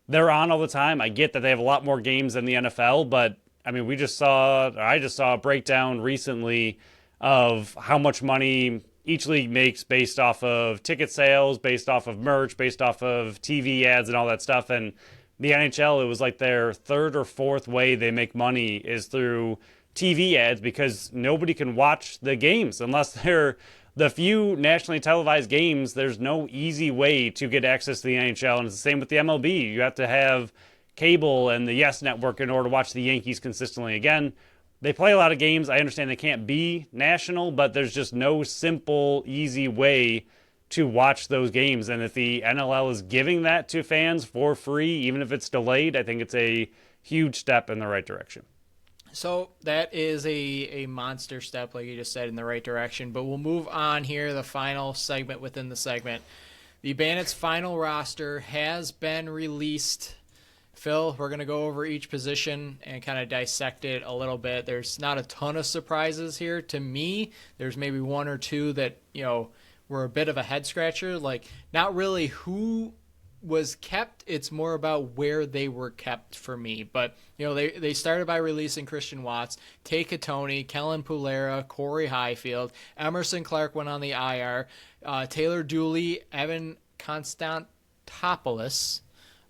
they're on all the time. I get that they have a lot more games than the NFL, but I just saw a breakdown recently of how much money each league makes based off of ticket sales, based off of merch, based off of TV ads and all that stuff. And the NHL, it was their third or fourth way they make money is through TV ads, because nobody can watch the games unless they're the few nationally televised games. There's no easy way to get access to the NHL, and it's the same with the MLB. You have to have cable and the Yes Network in order to watch the Yankees consistently. Again, they play a lot of games. I understand they can't be national, but there's just no simple, easy way to watch those games. And if the NLL is giving that to fans for free, even if it's delayed, I think it's a huge step in the right direction. So that is a monster step, like you just said, in the right direction. But we'll move on here, the final segment within the segment. The Bandits' final roster has been released. Phil, we're going to go over each position and kind of dissect it a little bit. There's not a ton of surprises here. To me, there's maybe one or two that, were a bit of a head scratcher. Like, not really who was kept, it's more about where they were kept for me. But they started by releasing Christian Watts, Tage Katoni, Kellen Pulera, Corey Highfield, Emerson Clark went on the IR, Taylor Dooley, Evan Constantopoulos.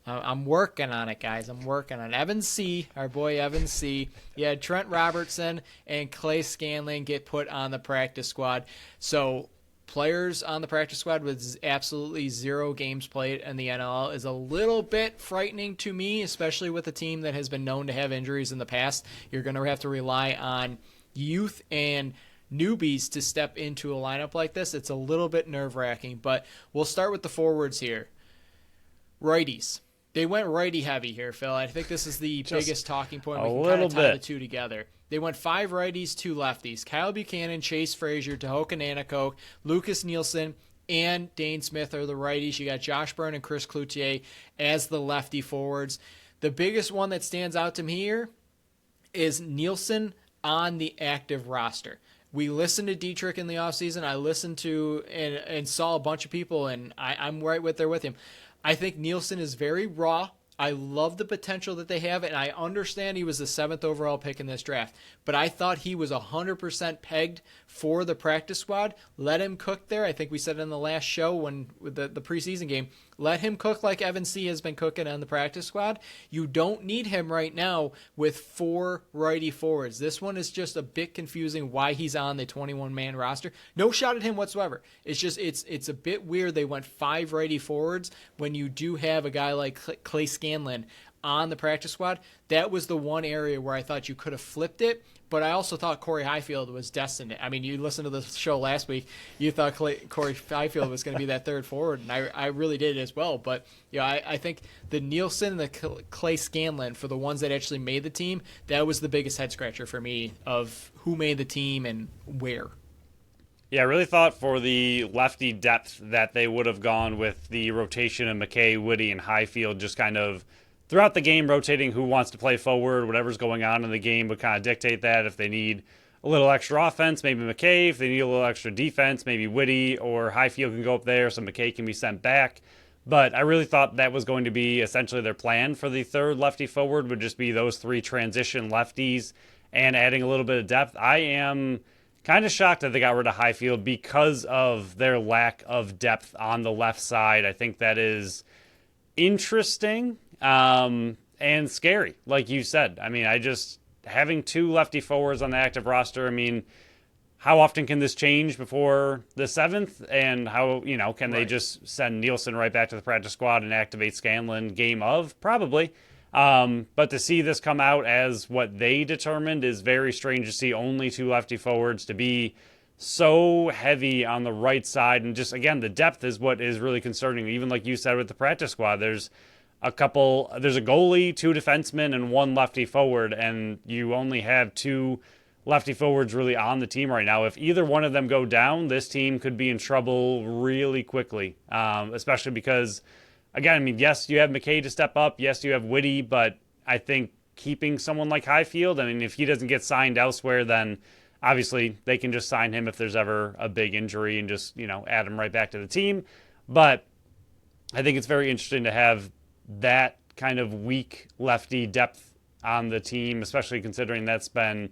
I'm working on it, guys. I'm working on it. Evan C., our boy Evan C. Yeah, Trent Robertson and Clay Scanlon get put on the practice squad. So players on the practice squad with absolutely 0 games played in the NLL is a little bit frightening to me, especially with a team that has been known to have injuries in the past. You're going to have to rely on youth and newbies to step into a lineup like this. It's a little bit nerve-wracking, but we'll start with the forwards here. Righties. They went righty heavy here, Phil. I think this is the biggest talking point. We can kind of tie the two together. They went 5 righties, 2 lefties. Kyle Buchanan, Chase Frazier, Tehoka Nanticoke, Lucas Nielsen, and Dane Smith are the righties. You got Josh Byrne and Chris Cloutier as the lefty forwards. The biggest one that stands out to me here is Nielsen on the active roster. We listened to Dietrich in the offseason. I listened to and saw a bunch of people, and I'm right there with him. I think Nielsen is very raw. I love the potential that they have, and I understand he was the 7th overall pick in this draft, but I thought he was 100% pegged for the practice squad. Let him cook there. I think we said in the last show with the preseason game, let him cook like Evan C. has been cooking on the practice squad. You don't need him right now with 4 righty forwards. This one is just a bit confusing why he's on the 21-man roster. No shot at him whatsoever. It's just it's a bit weird they went 5 righty forwards when you do have a guy like Clay Scanlon on the practice squad. That was the one area where I thought you could have flipped it, but I also thought Corey Highfield was destined. I mean, you listened to the show last week, you thought Corey Highfield was going to be that 3rd forward, and I really did as well. But I think the Nielsen and the Clay Scanlon, for the ones that actually made the team, that was the biggest head scratcher for me of who made the team and where. Yeah, I really thought for the lefty depth that they would have gone with the rotation of McKay, Woody, and Highfield, just kind of throughout the game rotating who wants to play forward. Whatever's going on in the game would kind of dictate that. If they need a little extra offense, maybe McKay. If they need a little extra defense, maybe Woody or Highfield can go up there so McKay can be sent back. But I really thought that was going to be essentially their plan for the 3rd lefty forward, would just be those 3 transition lefties and adding a little bit of depth. I am kind of shocked that they got rid of Highfield because of their lack of depth on the left side. I think that is interesting and scary, like you said. I mean, having 2 lefty forwards on the active roster, I mean, how often can this change before the 7th? And how, can they just send Nielsen right back to the practice squad and activate Scanlon game of? Probably. But to see this come out as what they determined is very strange to see only 2 lefty forwards, to be so heavy on the right side. And just, again, the depth is what is really concerning. Even like you said with the practice squad, there's a goalie, 2 defensemen, and 1 lefty forward, and you only have 2 lefty forwards really on the team right now. If either one of them go down, this team could be in trouble really quickly, especially because, again, I mean, yes, you have McKay to step up. Yes, you have Whitty, but I think keeping someone like Highfield, I mean, if he doesn't get signed elsewhere, then obviously they can just sign him if there's ever a big injury and just, add him right back to the team. But I think it's very interesting to have that kind of weak lefty depth on the team, especially considering that's been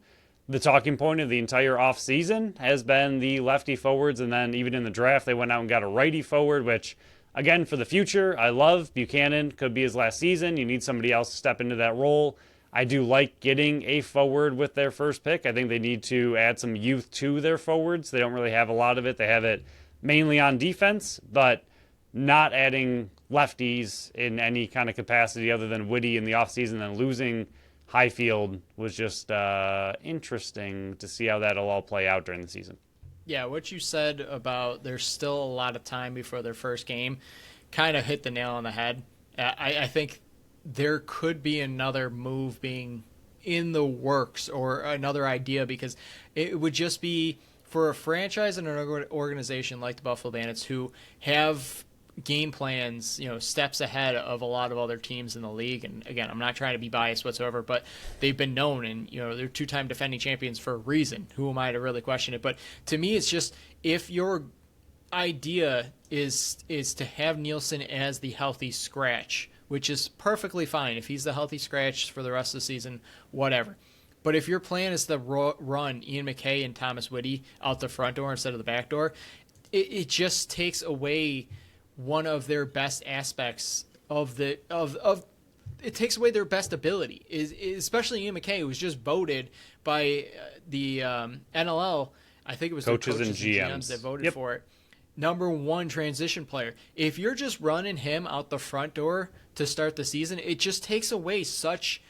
the talking point of the entire offseason, has been the lefty forwards. And then even in the draft, they went out and got a righty forward, which, again, for the future, I love. Buchanan could be his last season. You need somebody else to step into that role. I do like getting a forward with their first pick. I think they need to add some youth to their forwards. They don't really have a lot of it. They have it mainly on defense, but not adding lefties in any kind of capacity other than Whitty in the offseason and losing Highfield was just interesting to see how that'll all play out during the season. Yeah, what you said about there's still a lot of time before their first game kind of hit the nail on the head. I think there could be another move being in the works or another idea, because it would just be for a franchise and an organization like the Buffalo Bandits who have game plans, steps ahead of a lot of other teams in the league. And again, I'm not trying to be biased whatsoever, but they've been known, and they're 2-time defending champions for a reason. Who am I to really question it? But to me, it's just, if your idea is to have Nielsen as the healthy scratch, which is perfectly fine. If he's the healthy scratch for the rest of the season, whatever. But if your plan is to run Ian McKay and Thomas Whitty out the front door instead of the back door, it just takes away one of their best aspects it takes away their best ability, especially Ian McKay, who was just voted by the NLL. I think it was coaches and GMs that voted for it. #1 transition player. If you're just running him out the front door to start the season, it just takes away such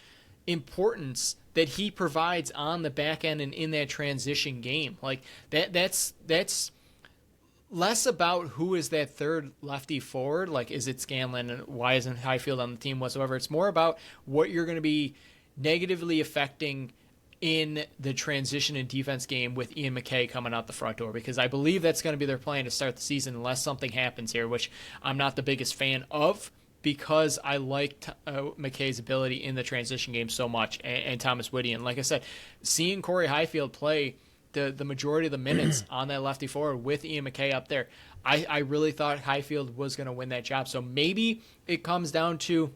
importance that he provides on the back end and in that transition game. Like that's less about who is that third lefty forward, like is it Scanlon and why isn't Highfield on the team whatsoever. It's more about what you're going to be negatively affecting in the transition and defense game with Ian McKay coming out the front door, because I believe that's going to be their plan to start the season unless something happens here, which I'm not the biggest fan of, because I liked McKay's ability in the transition game so much, and Thomas Whitty. And like I said, seeing Corey Highfield play the majority of the minutes on that lefty forward with Ian McKay up there, I really thought Highfield was going to win that job. So maybe it comes down to,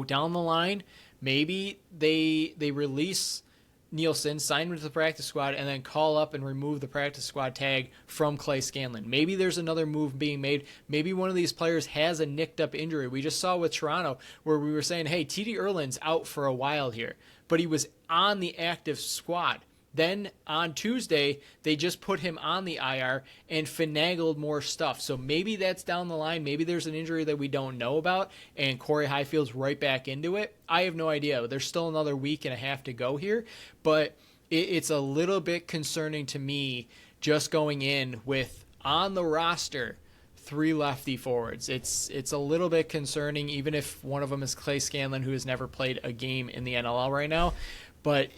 down the line, maybe they release Nielsen, sign him to the practice squad, and then call up and remove the practice squad tag from Clay Scanlon. Maybe there's another move being made. Maybe one of these players has a nicked up injury. We just saw with Toronto where we were saying, hey, TD Erlin's out for a while here, but he was on the active squad. Then on Tuesday, they just put him on the IR and finagled more stuff. So maybe that's down the line. Maybe there's an injury that we don't know about, and Corey Highfield's right back into it. I have no idea. There's still another week and a half to go here, but it's a little bit concerning to me just going in with, on the roster, 3 lefty forwards. It's a little bit concerning, even if one of them is Clay Scanlon, who has never played a game in the NLL right now. But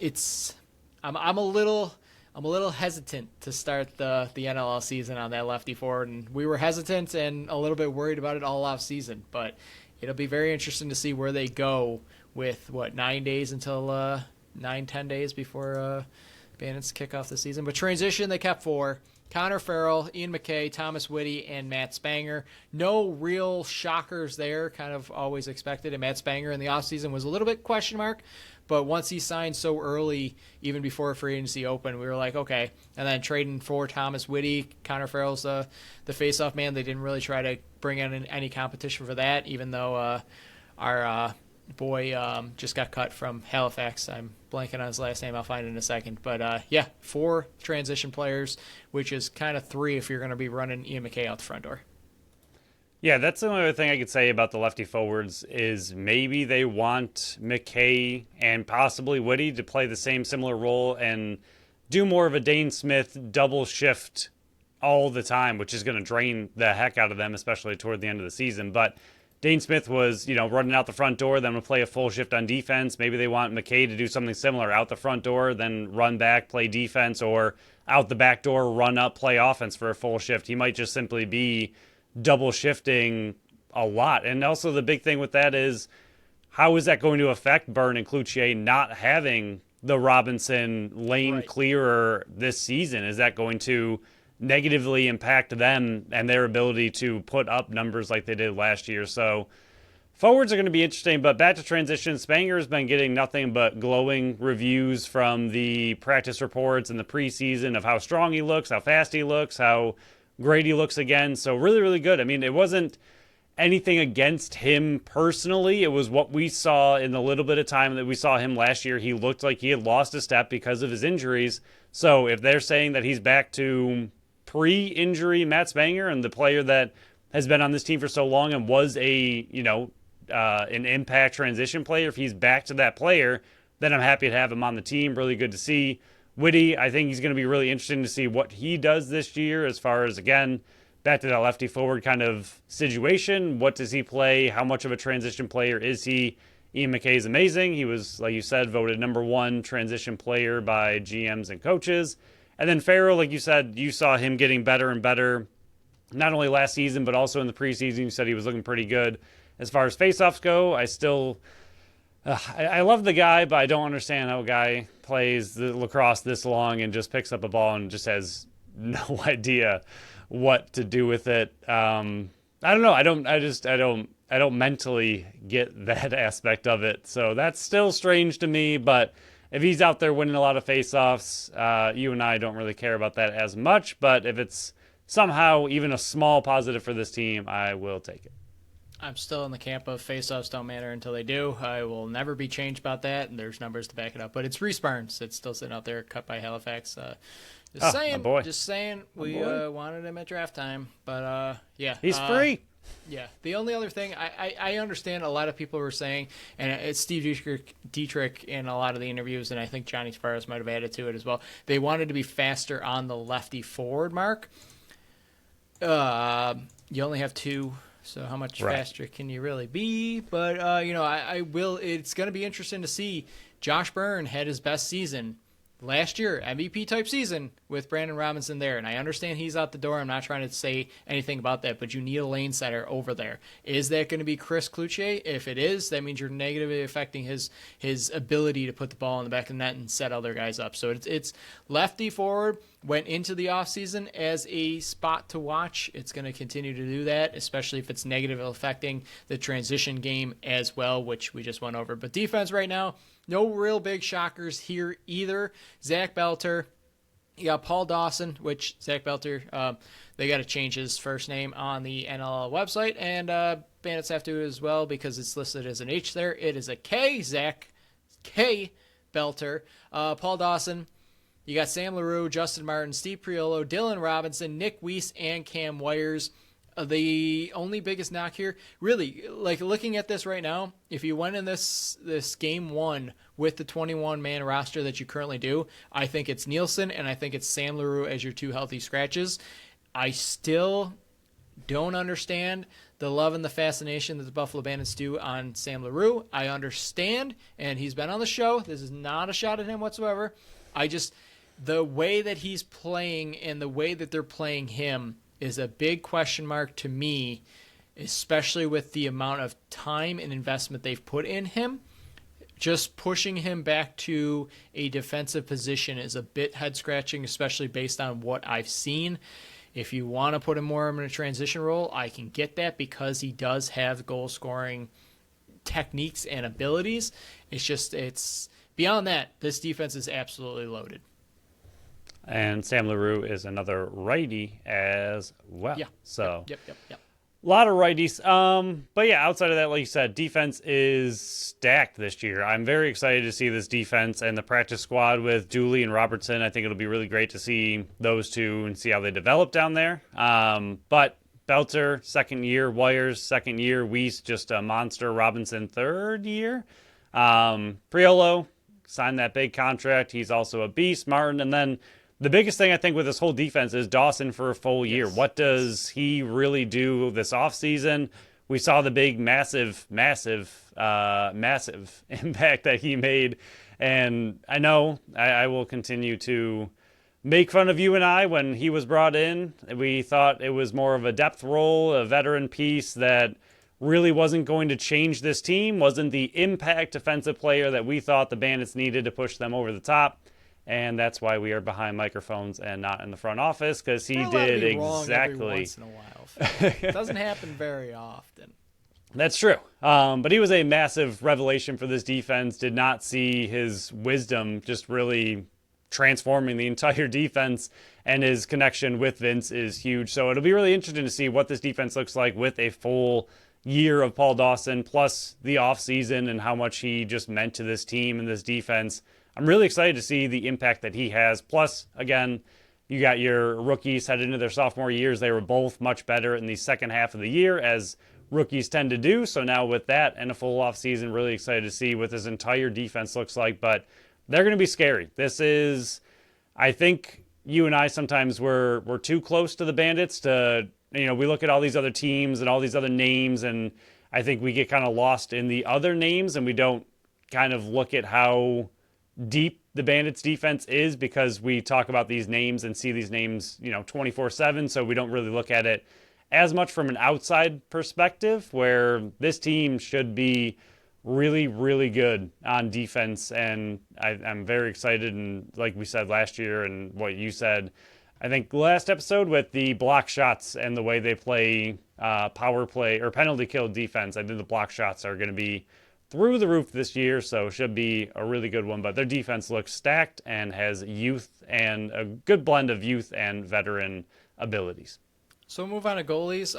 I'm a little hesitant to start the NLL season on that lefty forward, and we were hesitant and a little bit worried about it all off season. But it'll be very interesting to see where they go with 9 days until 9-10 days before Bandits kick off the season. But transition, they kept 4. Connor Farrell, Ian McKay, Thomas Whitty, and Matt Spanger. No real shockers there, kind of always expected. And Matt Spanger in the offseason was a little bit question mark, but once he signed so early, even before free agency opened, we were like, okay. And then trading for Thomas Whitty, Connor Farrell's the face-off man. They didn't really try to bring in any competition for that, even though our boy just got cut from Halifax. I'm blanking on his last name. I'll find it in a second. But 4 transition players, which is kind of 3 if you're going to be running Ian McKay out the front door. Yeah, that's the only other thing I could say about the lefty forwards is maybe they want McKay and possibly Whitty to play the similar role and do more of a Dane Smith double shift all the time, which is going to drain the heck out of them, especially toward the end of the season. But Dane Smith was, running out the front door, then would play a full shift on defense. Maybe they want McKay to do something similar, out the front door, then run back, play defense, or out the back door, run up, play offense for a full shift. He might just simply be double shifting a lot. And also the big thing with that is, how is that going to affect Byrne and Cloutier not having the Robinson lane clearer this season? Is that going to negatively impact them and their ability to put up numbers like they did last year? So forwards are going to be interesting, but back to transition, Spanger's been getting nothing but glowing reviews from the practice reports and the preseason of how strong he looks, how fast he looks, how great he looks again. So really, really good. I mean, it wasn't anything against him personally. It was what we saw in the little bit of time that we saw him last year. He looked like he had lost a step because of his injuries. So if they're saying that he's back to pre-injury Matt Spanger and the player that has been on this team for so long and was an impact transition player, if he's back to that player, then I'm happy to have him on the team. Really good to see. Whitty, I think he's going to be really interesting to see what he does this year as far as, again, back to that lefty forward kind of situation. What does he play? How much of a transition player is he? Ian McKay's amazing. He was, like you said, voted #1 transition player by GMs and coaches. And then Farrell, like you said, you saw him getting better and better, not only last season, but also in the preseason. You said he was looking pretty good. As far as faceoffs go, I love the guy, but I don't understand how a guy plays the lacrosse this long and just picks up a ball and just has no idea what to do with it. I don't know. I don't mentally get that aspect of it. So that's still strange to me. But if he's out there winning a lot of faceoffs, you and I don't really care about that as much. But if it's somehow even a small positive for this team, I will take it. I'm still in the camp of faceoffs don't matter until they do. I will never be changed about that, and there's numbers to back it up. But it's Reese Barnes that's still sitting out there, cut by Halifax. Just saying, we wanted him at draft time, but yeah, he's free. Yeah, the only other thing I understand a lot of people were saying, and it's Steve Dietrich in a lot of the interviews, and I think Johnny Sparrows might have added to it as well. They wanted to be faster on the lefty forward mark. You only have 2. So how much faster can you really be? But, I will. It's going to be interesting to see. Josh Byrne had his best season last year, MVP-type season, with Brandon Robinson there. And I understand he's out the door. I'm not trying to say anything about that. But you need a lane setter over there. Is that going to be Chris Cloutier? If it is, that means you're negatively affecting his ability to put the ball in the back of the net and set other guys up. So it's lefty forward. Went into the offseason as a spot to watch. It's going to continue to do that, especially if it's negatively affecting the transition game as well, which we just went over. But defense right now, no real big shockers here either. Zach Belter, you got Paul Dawson, which Zach Belter, they got to change his first name on the NLL website, and Bandits have to as well because it's listed as an H there. It is a K, Zach K. Belter. Paul Dawson. You got Sam LaRue, Justin Martin, Steve Priolo, Dylan Robinson, Nick Weiss, and Cam Wires. The only biggest knock here, really, like looking at this right now, if you went in this game 1 with the 21-man roster that you currently do, I think it's Nielsen and I think it's Sam LaRue as your 2 healthy scratches. I still don't understand the love and the fascination that the Buffalo Bandits do on Sam LaRue. I understand, and he's been on the show. This is not a shot at him whatsoever. The way that he's playing and the way that they're playing him is a big question mark to me, especially with the amount of time and investment they've put in him. Just pushing him back to a defensive position is a bit head-scratching, especially based on what I've seen. If you want to put him more in a transition role, I can get that because he does have goal-scoring techniques and abilities. It's beyond that, this defense is absolutely loaded. And Sam LaRue is another righty as well. Yeah. So Yep. a lot of righties. But yeah, outside of that, like you said, defense is stacked this year. I'm very excited to see this defense and the practice squad with Dooley and Robertson. I think it'll be really great to see those two and see how they develop down there. But Belter, 2nd year. Wires, 2nd year. Weiss, just a monster. Robinson, 3rd year. Priolo signed that big contract. He's also a beast. Martin, and then the biggest thing I think with this whole defense is Dawson for a full year. Yes. What does he really do this offseason? We saw the big, massive impact that he made. And I know I will continue to make fun of you and I when he was brought in. We thought it was more of a depth role, a veteran piece that really wasn't going to change this team, wasn't the impact defensive player that we thought the Bandits needed to push them over the top. And that's why we are behind microphones and not in the front office, because he did exactly. Every once in a while. It doesn't happen very often. That's true. But he was a massive revelation for this defense. Did not see his wisdom just really transforming the entire defense, and his connection with Vince is huge. So it'll be really interesting to see what this defense looks like with a full year of Paul Dawson, plus the offseason and how much he just meant to this team and this defense. I'm really excited to see the impact that he has. Plus, again, you got your rookies headed into their sophomore years. They were both much better in the second half of the year, as rookies tend to do. So now with that and a full offseason, really excited to see what this entire defense looks like. But they're going to be scary. This is, I think you and I sometimes we're too close to the Bandits to, we look at all these other teams and all these other names, and I think we get kind of lost in the other names and we don't kind of look at how deep the Bandits defense is because we talk about these names and see these names, 24/7. So we don't really look at it as much from an outside perspective, where this team should be really, really good on defense. And I'm very excited. And like we said last year and what you said, I think last episode with the block shots and the way they play power play or penalty kill defense, I think the block shots are going to be through the roof this year, so it should be a really good one. But their defense looks stacked and has youth and a good blend of youth and veteran abilities. So we'll move on to goalies.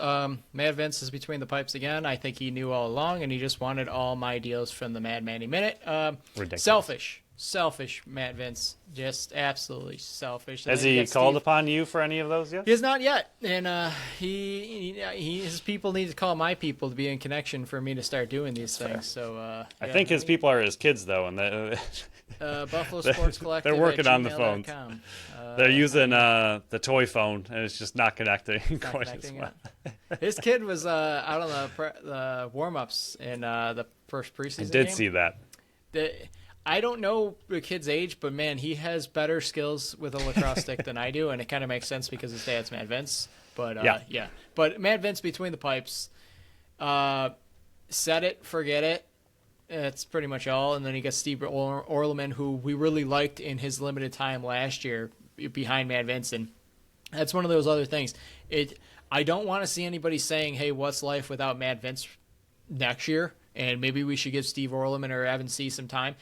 Matt Vince is between the pipes again. I think he knew all along, and he just wanted all my deals from the Mad Manny Minute. Ridiculous. Selfish Matt Vince. Just absolutely selfish. Has he called upon you for any of those yet? He has not yet. And his people need to call my people to be in connection for me to start doing these things. So I think his people are his kids, though, and Buffalo Sports Collective. They're working on the phones. They're using the toy phone, and it's just not connecting quite as well. His kid was out on the warm-ups in the first preseason I did game. See that. I don't know the kid's age, but, man, he has better skills with a lacrosse stick than I do, and it kind of makes sense because his dad's Matt Vince. But, yeah. But Matt Vince between the pipes, set it, forget it. That's pretty much all. And then you got Steve Orleman, who we really liked in his limited time last year behind Matt Vince. And that's one of those other things. I don't want to see anybody saying, hey, what's life without Matt Vince next year? And maybe we should give Steve Orleman or Evan C. some time.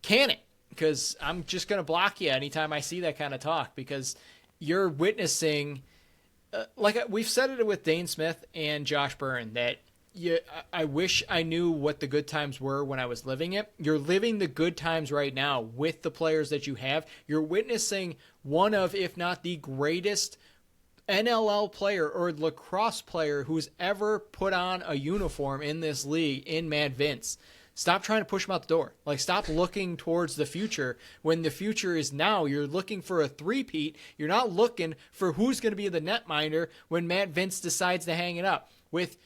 Can it? Because I'm just going to block you anytime I see that kind of talk, because you're witnessing, like we've said it with Dane Smith and Josh Byrne, that I wish I knew what the good times were when I was living it. You're living the good times right now with the players that you have. You're witnessing one of, if not the greatest NLL player or lacrosse player who's ever put on a uniform in this league in Matt Vince. Stop trying to push him out the door. Stop looking towards the future when the future is now. You're looking for a three-peat. You're not looking for who's going to be the netminder when Matt Vince decides to hang it up. With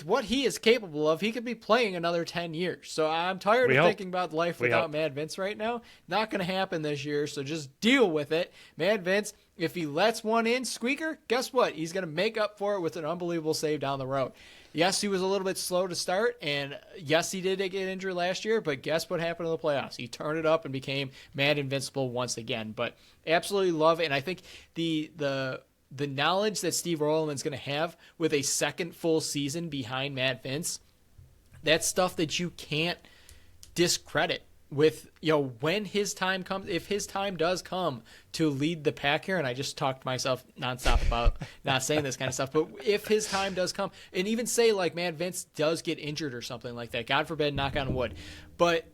what he is capable of, he could be playing another 10 years. So I'm tired of thinking about life without Matt Vince right now. Not going to happen this year, so just deal with it. Matt Vince, if he lets one in, squeaker, guess what? He's going to make up for it with an unbelievable save down the road. Yes, he was a little bit slow to start, and yes, he did get injured last year, but guess what happened in the playoffs? He turned it up and became Mad Invincible once again. But absolutely love it, and I think the knowledge that Steve Orleman's going to have with a second full season behind Matt Vince, that's stuff that you can't discredit with, when his time comes, if his time does come to lead the pack here, and I just talked to myself nonstop about not saying this kind of stuff, but if his time does come, and even say like Matt Vince does get injured or something like that, God forbid, knock on wood, but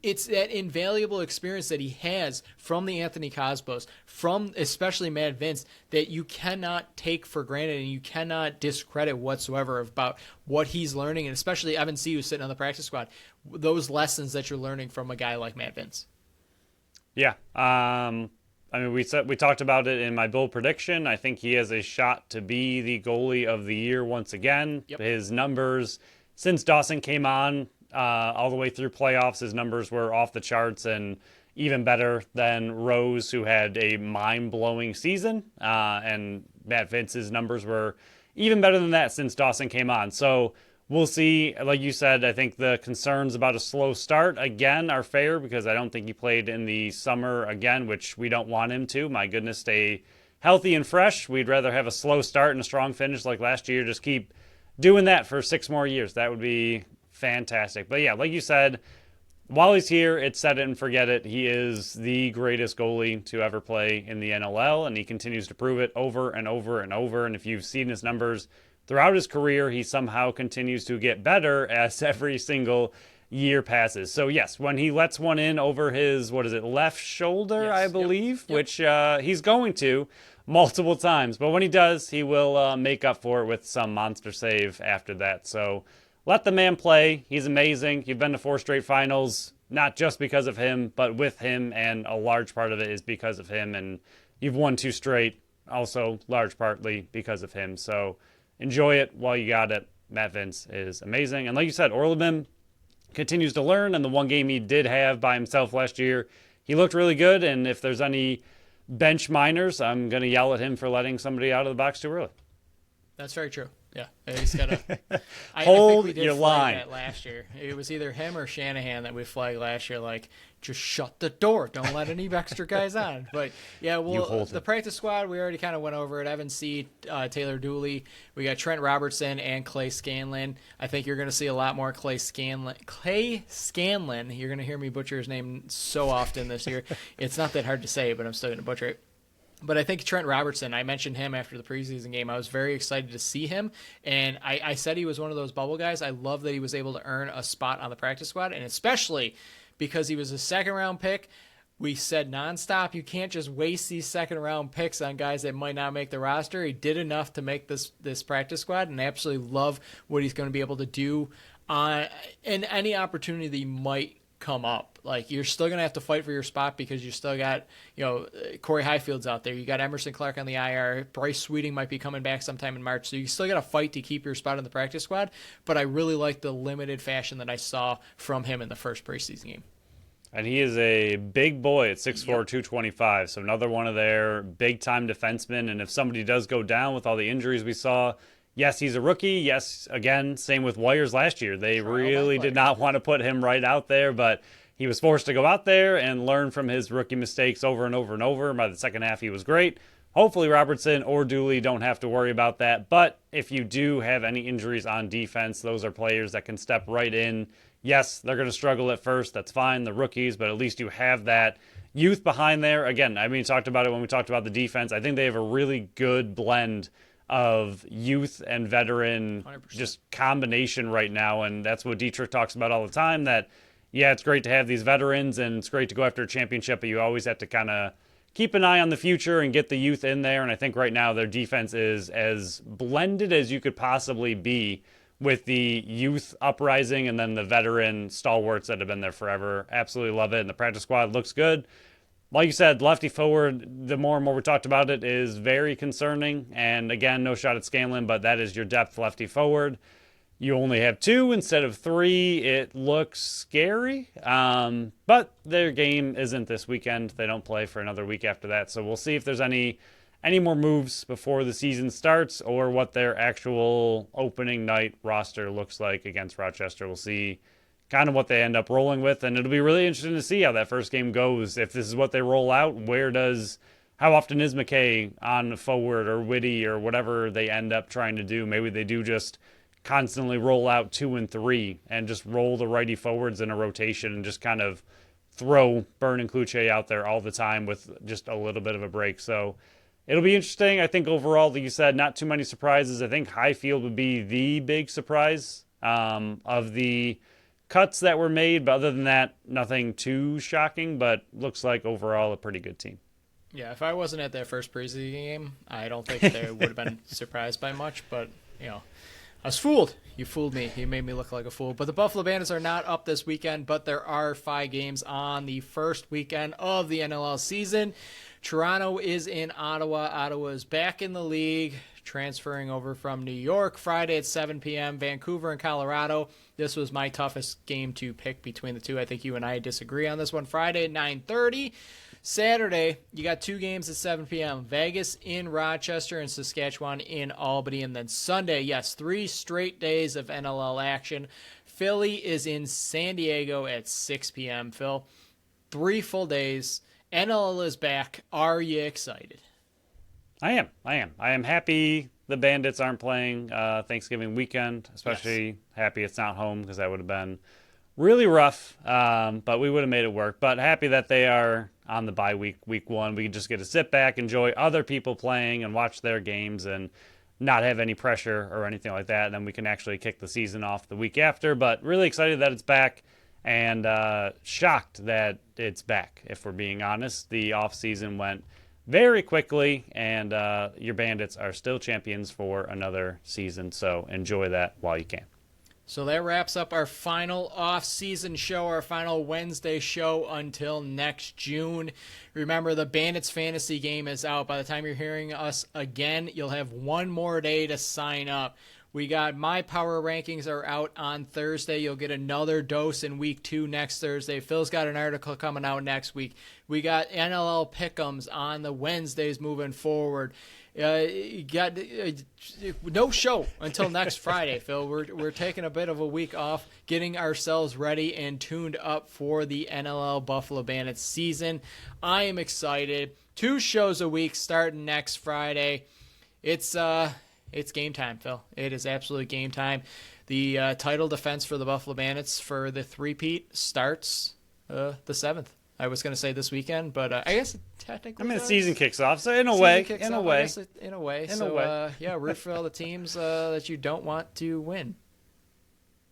it's that invaluable experience that he has from the Anthony Cosbos, from especially Matt Vince, that you cannot take for granted and you cannot discredit whatsoever about what he's learning, and especially Evan C., who's sitting on the practice squad, those lessons that you're learning from a guy like Matt Vince. Yeah. We talked about it in my bold prediction. I think he has a shot to be the goalie of the year once again. Yep. His numbers since Dawson came on, all the way through playoffs, his numbers were off the charts and even better than Rose, who had a mind-blowing season. And Matt Vince's numbers were even better than that since Dawson came on. So we'll see. Like you said, I think the concerns about a slow start, again, are fair because I don't think he played in the summer again, which we don't want him to. My goodness, stay healthy and fresh. We'd rather have a slow start and a strong finish like last year. Just keep doing that for 6 more years. That would be fantastic. But yeah, like you said, while he's here, it's set it and forget it. He is the greatest goalie to ever play in the NLL, and he continues to prove it over and over and over. And if you've seen his numbers throughout his career, he somehow continues to get better as every single year passes. So yes, when he lets one in over his, left shoulder, yes, I believe, yep. Which he's going to multiple times. But when he does, he will make up for it with some monster save after that. So let the man play. He's amazing. You've been to 4 straight finals, not just because of him, but with him, and a large part of it is because of him. And you've won 2 straight, also large partly because of him. So enjoy it while you got it. Matt Vince is amazing. And like you said, Orleman continues to learn, and the one game he did have by himself last year, he looked really good. And if there's any bench minors, I'm going to yell at him for letting somebody out of the box too early. That's very true. Yeah, he's got to hold I think we did your flag line. that last year. It was either him or Shanahan that we flagged last year. Like, just shut the door. Don't let any extra guys on. But yeah, well, the practice squad, we already kind of went over it. Evan C., Taylor Dooley. We got Trent Robertson and Clay Scanlon. I think you're going to see a lot more Clay Scanlon. You're going to hear me butcher his name so often this year. It's not that hard to say, but I'm still going to butcher it. But I think Trent Robertson, I mentioned him after the preseason game. I was very excited to see him, and I said he was one of those bubble guys. I love that he was able to earn a spot on the practice squad, and especially because he was a second-round pick. We said nonstop, you can't just waste these second-round picks on guys that might not make the roster. He did enough to make this practice squad, and I absolutely love what he's going to be able to do in any opportunity that he might come up. Like, you're still going to have to fight for your spot because you still got, Corey Highfield's out there. You got Emerson Clark on the IR. Bryce Sweeting might be coming back sometime in March. So you still got to fight to keep your spot in the practice squad. But I really like the limited fashion that I saw from him in the first preseason game. And he is a big boy at 6'4", 225. So another one of their big-time defensemen. And if somebody does go down with all the injuries we saw, yes, he's a rookie. Yes, again, same with Wires last year. They really did not want to put him right out there, but he was forced to go out there and learn from his rookie mistakes over and over and over. And by the second half, he was great. Hopefully Robertson or Dooley don't have to worry about that. But if you do have any injuries on defense, those are players that can step right in. Yes, they're going to struggle at first. That's fine, the rookies, but at least you have that youth behind there. Again, talked about it when we talked about the defense. I think they have a really good blend of youth and veteran 100%. Just combination right now. And that's what Dietrich talks about all the time, that, yeah, it's great to have these veterans and it's great to go after a championship, but you always have to kind of keep an eye on the future and get the youth in there. And I think right now their defense is as blended as you could possibly be with the youth uprising and then the veteran stalwarts that have been there forever. Absolutely love it. And the practice squad looks good. Like you said, lefty forward, the more and more we talked about it, is very concerning. And again, no shot at Scanlon, but that is your depth lefty forward. You only have 2 instead of 3. It looks scary, but their game isn't this weekend. They don't play for another week after that. So we'll see if there's any more moves before the season starts or what their actual opening night roster looks like against Rochester. We'll see kind of what they end up rolling with, and it'll be really interesting to see how that first game goes. If this is what they roll out, how often is McKay on forward or Whitty or whatever they end up trying to do? Maybe they do just constantly roll out 2 and 3 and just roll the righty forwards in a rotation and just kind of throw Byrne and Kluche out there all the time with just a little bit of a break. So it'll be interesting. I think overall, like you said, not too many surprises. I think Highfield would be the big surprise of the cuts that were made, but other than that, nothing too shocking, but looks like overall a pretty good team. Yeah, if I wasn't at that first preseason game, I don't think they would have been surprised by much, but, I was fooled. You fooled me. You made me look like a fool. But the Buffalo Bandits are not up this weekend, but there are 5 games on the first weekend of the NLL season. Toronto is in Ottawa. Ottawa is back in the league, transferring over from New York Friday at 7 p.m. Vancouver and Colorado. This was my toughest game to pick between the two. I think you and I disagree on this one. Friday at 9:30. Saturday, you got 2 games at 7 p.m. Vegas in Rochester and Saskatchewan in Albany. And then Sunday, yes, 3 straight days of NLL action. Philly is in San Diego at 6 p.m. Phil, 3 full days. NLL is back. Are you excited? I am. I am happy the Bandits aren't playing Thanksgiving weekend, especially happy it's not home because that would have been really rough, but we would have made it work. But happy that they are on the bye week 1. We can just get to sit back, enjoy other people playing and watch their games and not have any pressure or anything like that. And then we can actually kick the season off the week after. But really excited that it's back and shocked that it's back, if we're being honest. The off season went very quickly, and your Bandits are still champions for another season. So enjoy that while you can. So that wraps up our final off-season show, our final Wednesday show until next June. Remember, the Bandits Fantasy Game is out. By the time you're hearing us again, you'll have one more day to sign up. We got my power rankings are out on Thursday. You'll get another dose in week 2 next Thursday. Phil's got an article coming out next week. We got NLL pick'ems on the Wednesdays moving forward. Got no show until next Friday, Phil. We're taking a bit of a week off, getting ourselves ready and tuned up for the NLL Buffalo Bandits season. I am excited. 2 shows a week starting next Friday. It's game time, Phil. It is absolutely game time. The title defense for the Buffalo Bandits for the three-peat starts the 7th. I was going to say this weekend, but I guess it technically the season kicks off, so in a way. Yeah, root for all the teams that you don't want to win.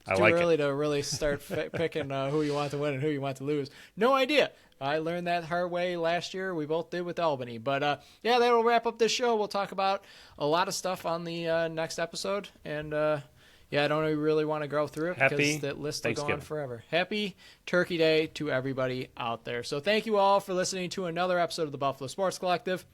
It's too early to really start picking who you want to win and who you want to lose. No idea. I learned that hard way last year. We both did with Albany. But, yeah, that will wrap up this show. We'll talk about a lot of stuff on the next episode. And, yeah, I don't really want to go through it because that list will go on forever. Happy Turkey Day to everybody out there. So thank you all for listening to another episode of the Buffalo Sports Collective.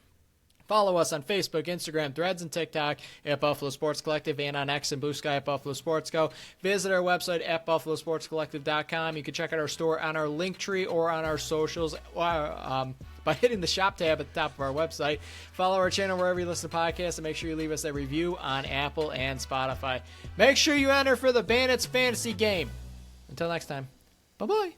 Follow us on Facebook, Instagram, Threads, and TikTok at Buffalo Sports Collective, and on X and Blue Sky at Buffalo Sports Co. Visit our website at buffalosportscollective.com. You can check out our store on our Linktree or on our socials by hitting the shop tab at the top of our website. Follow our channel wherever you listen to podcasts, and make sure you leave us a review on Apple and Spotify. Make sure you enter for the Bandits Fantasy Game. Until next time, bye-bye.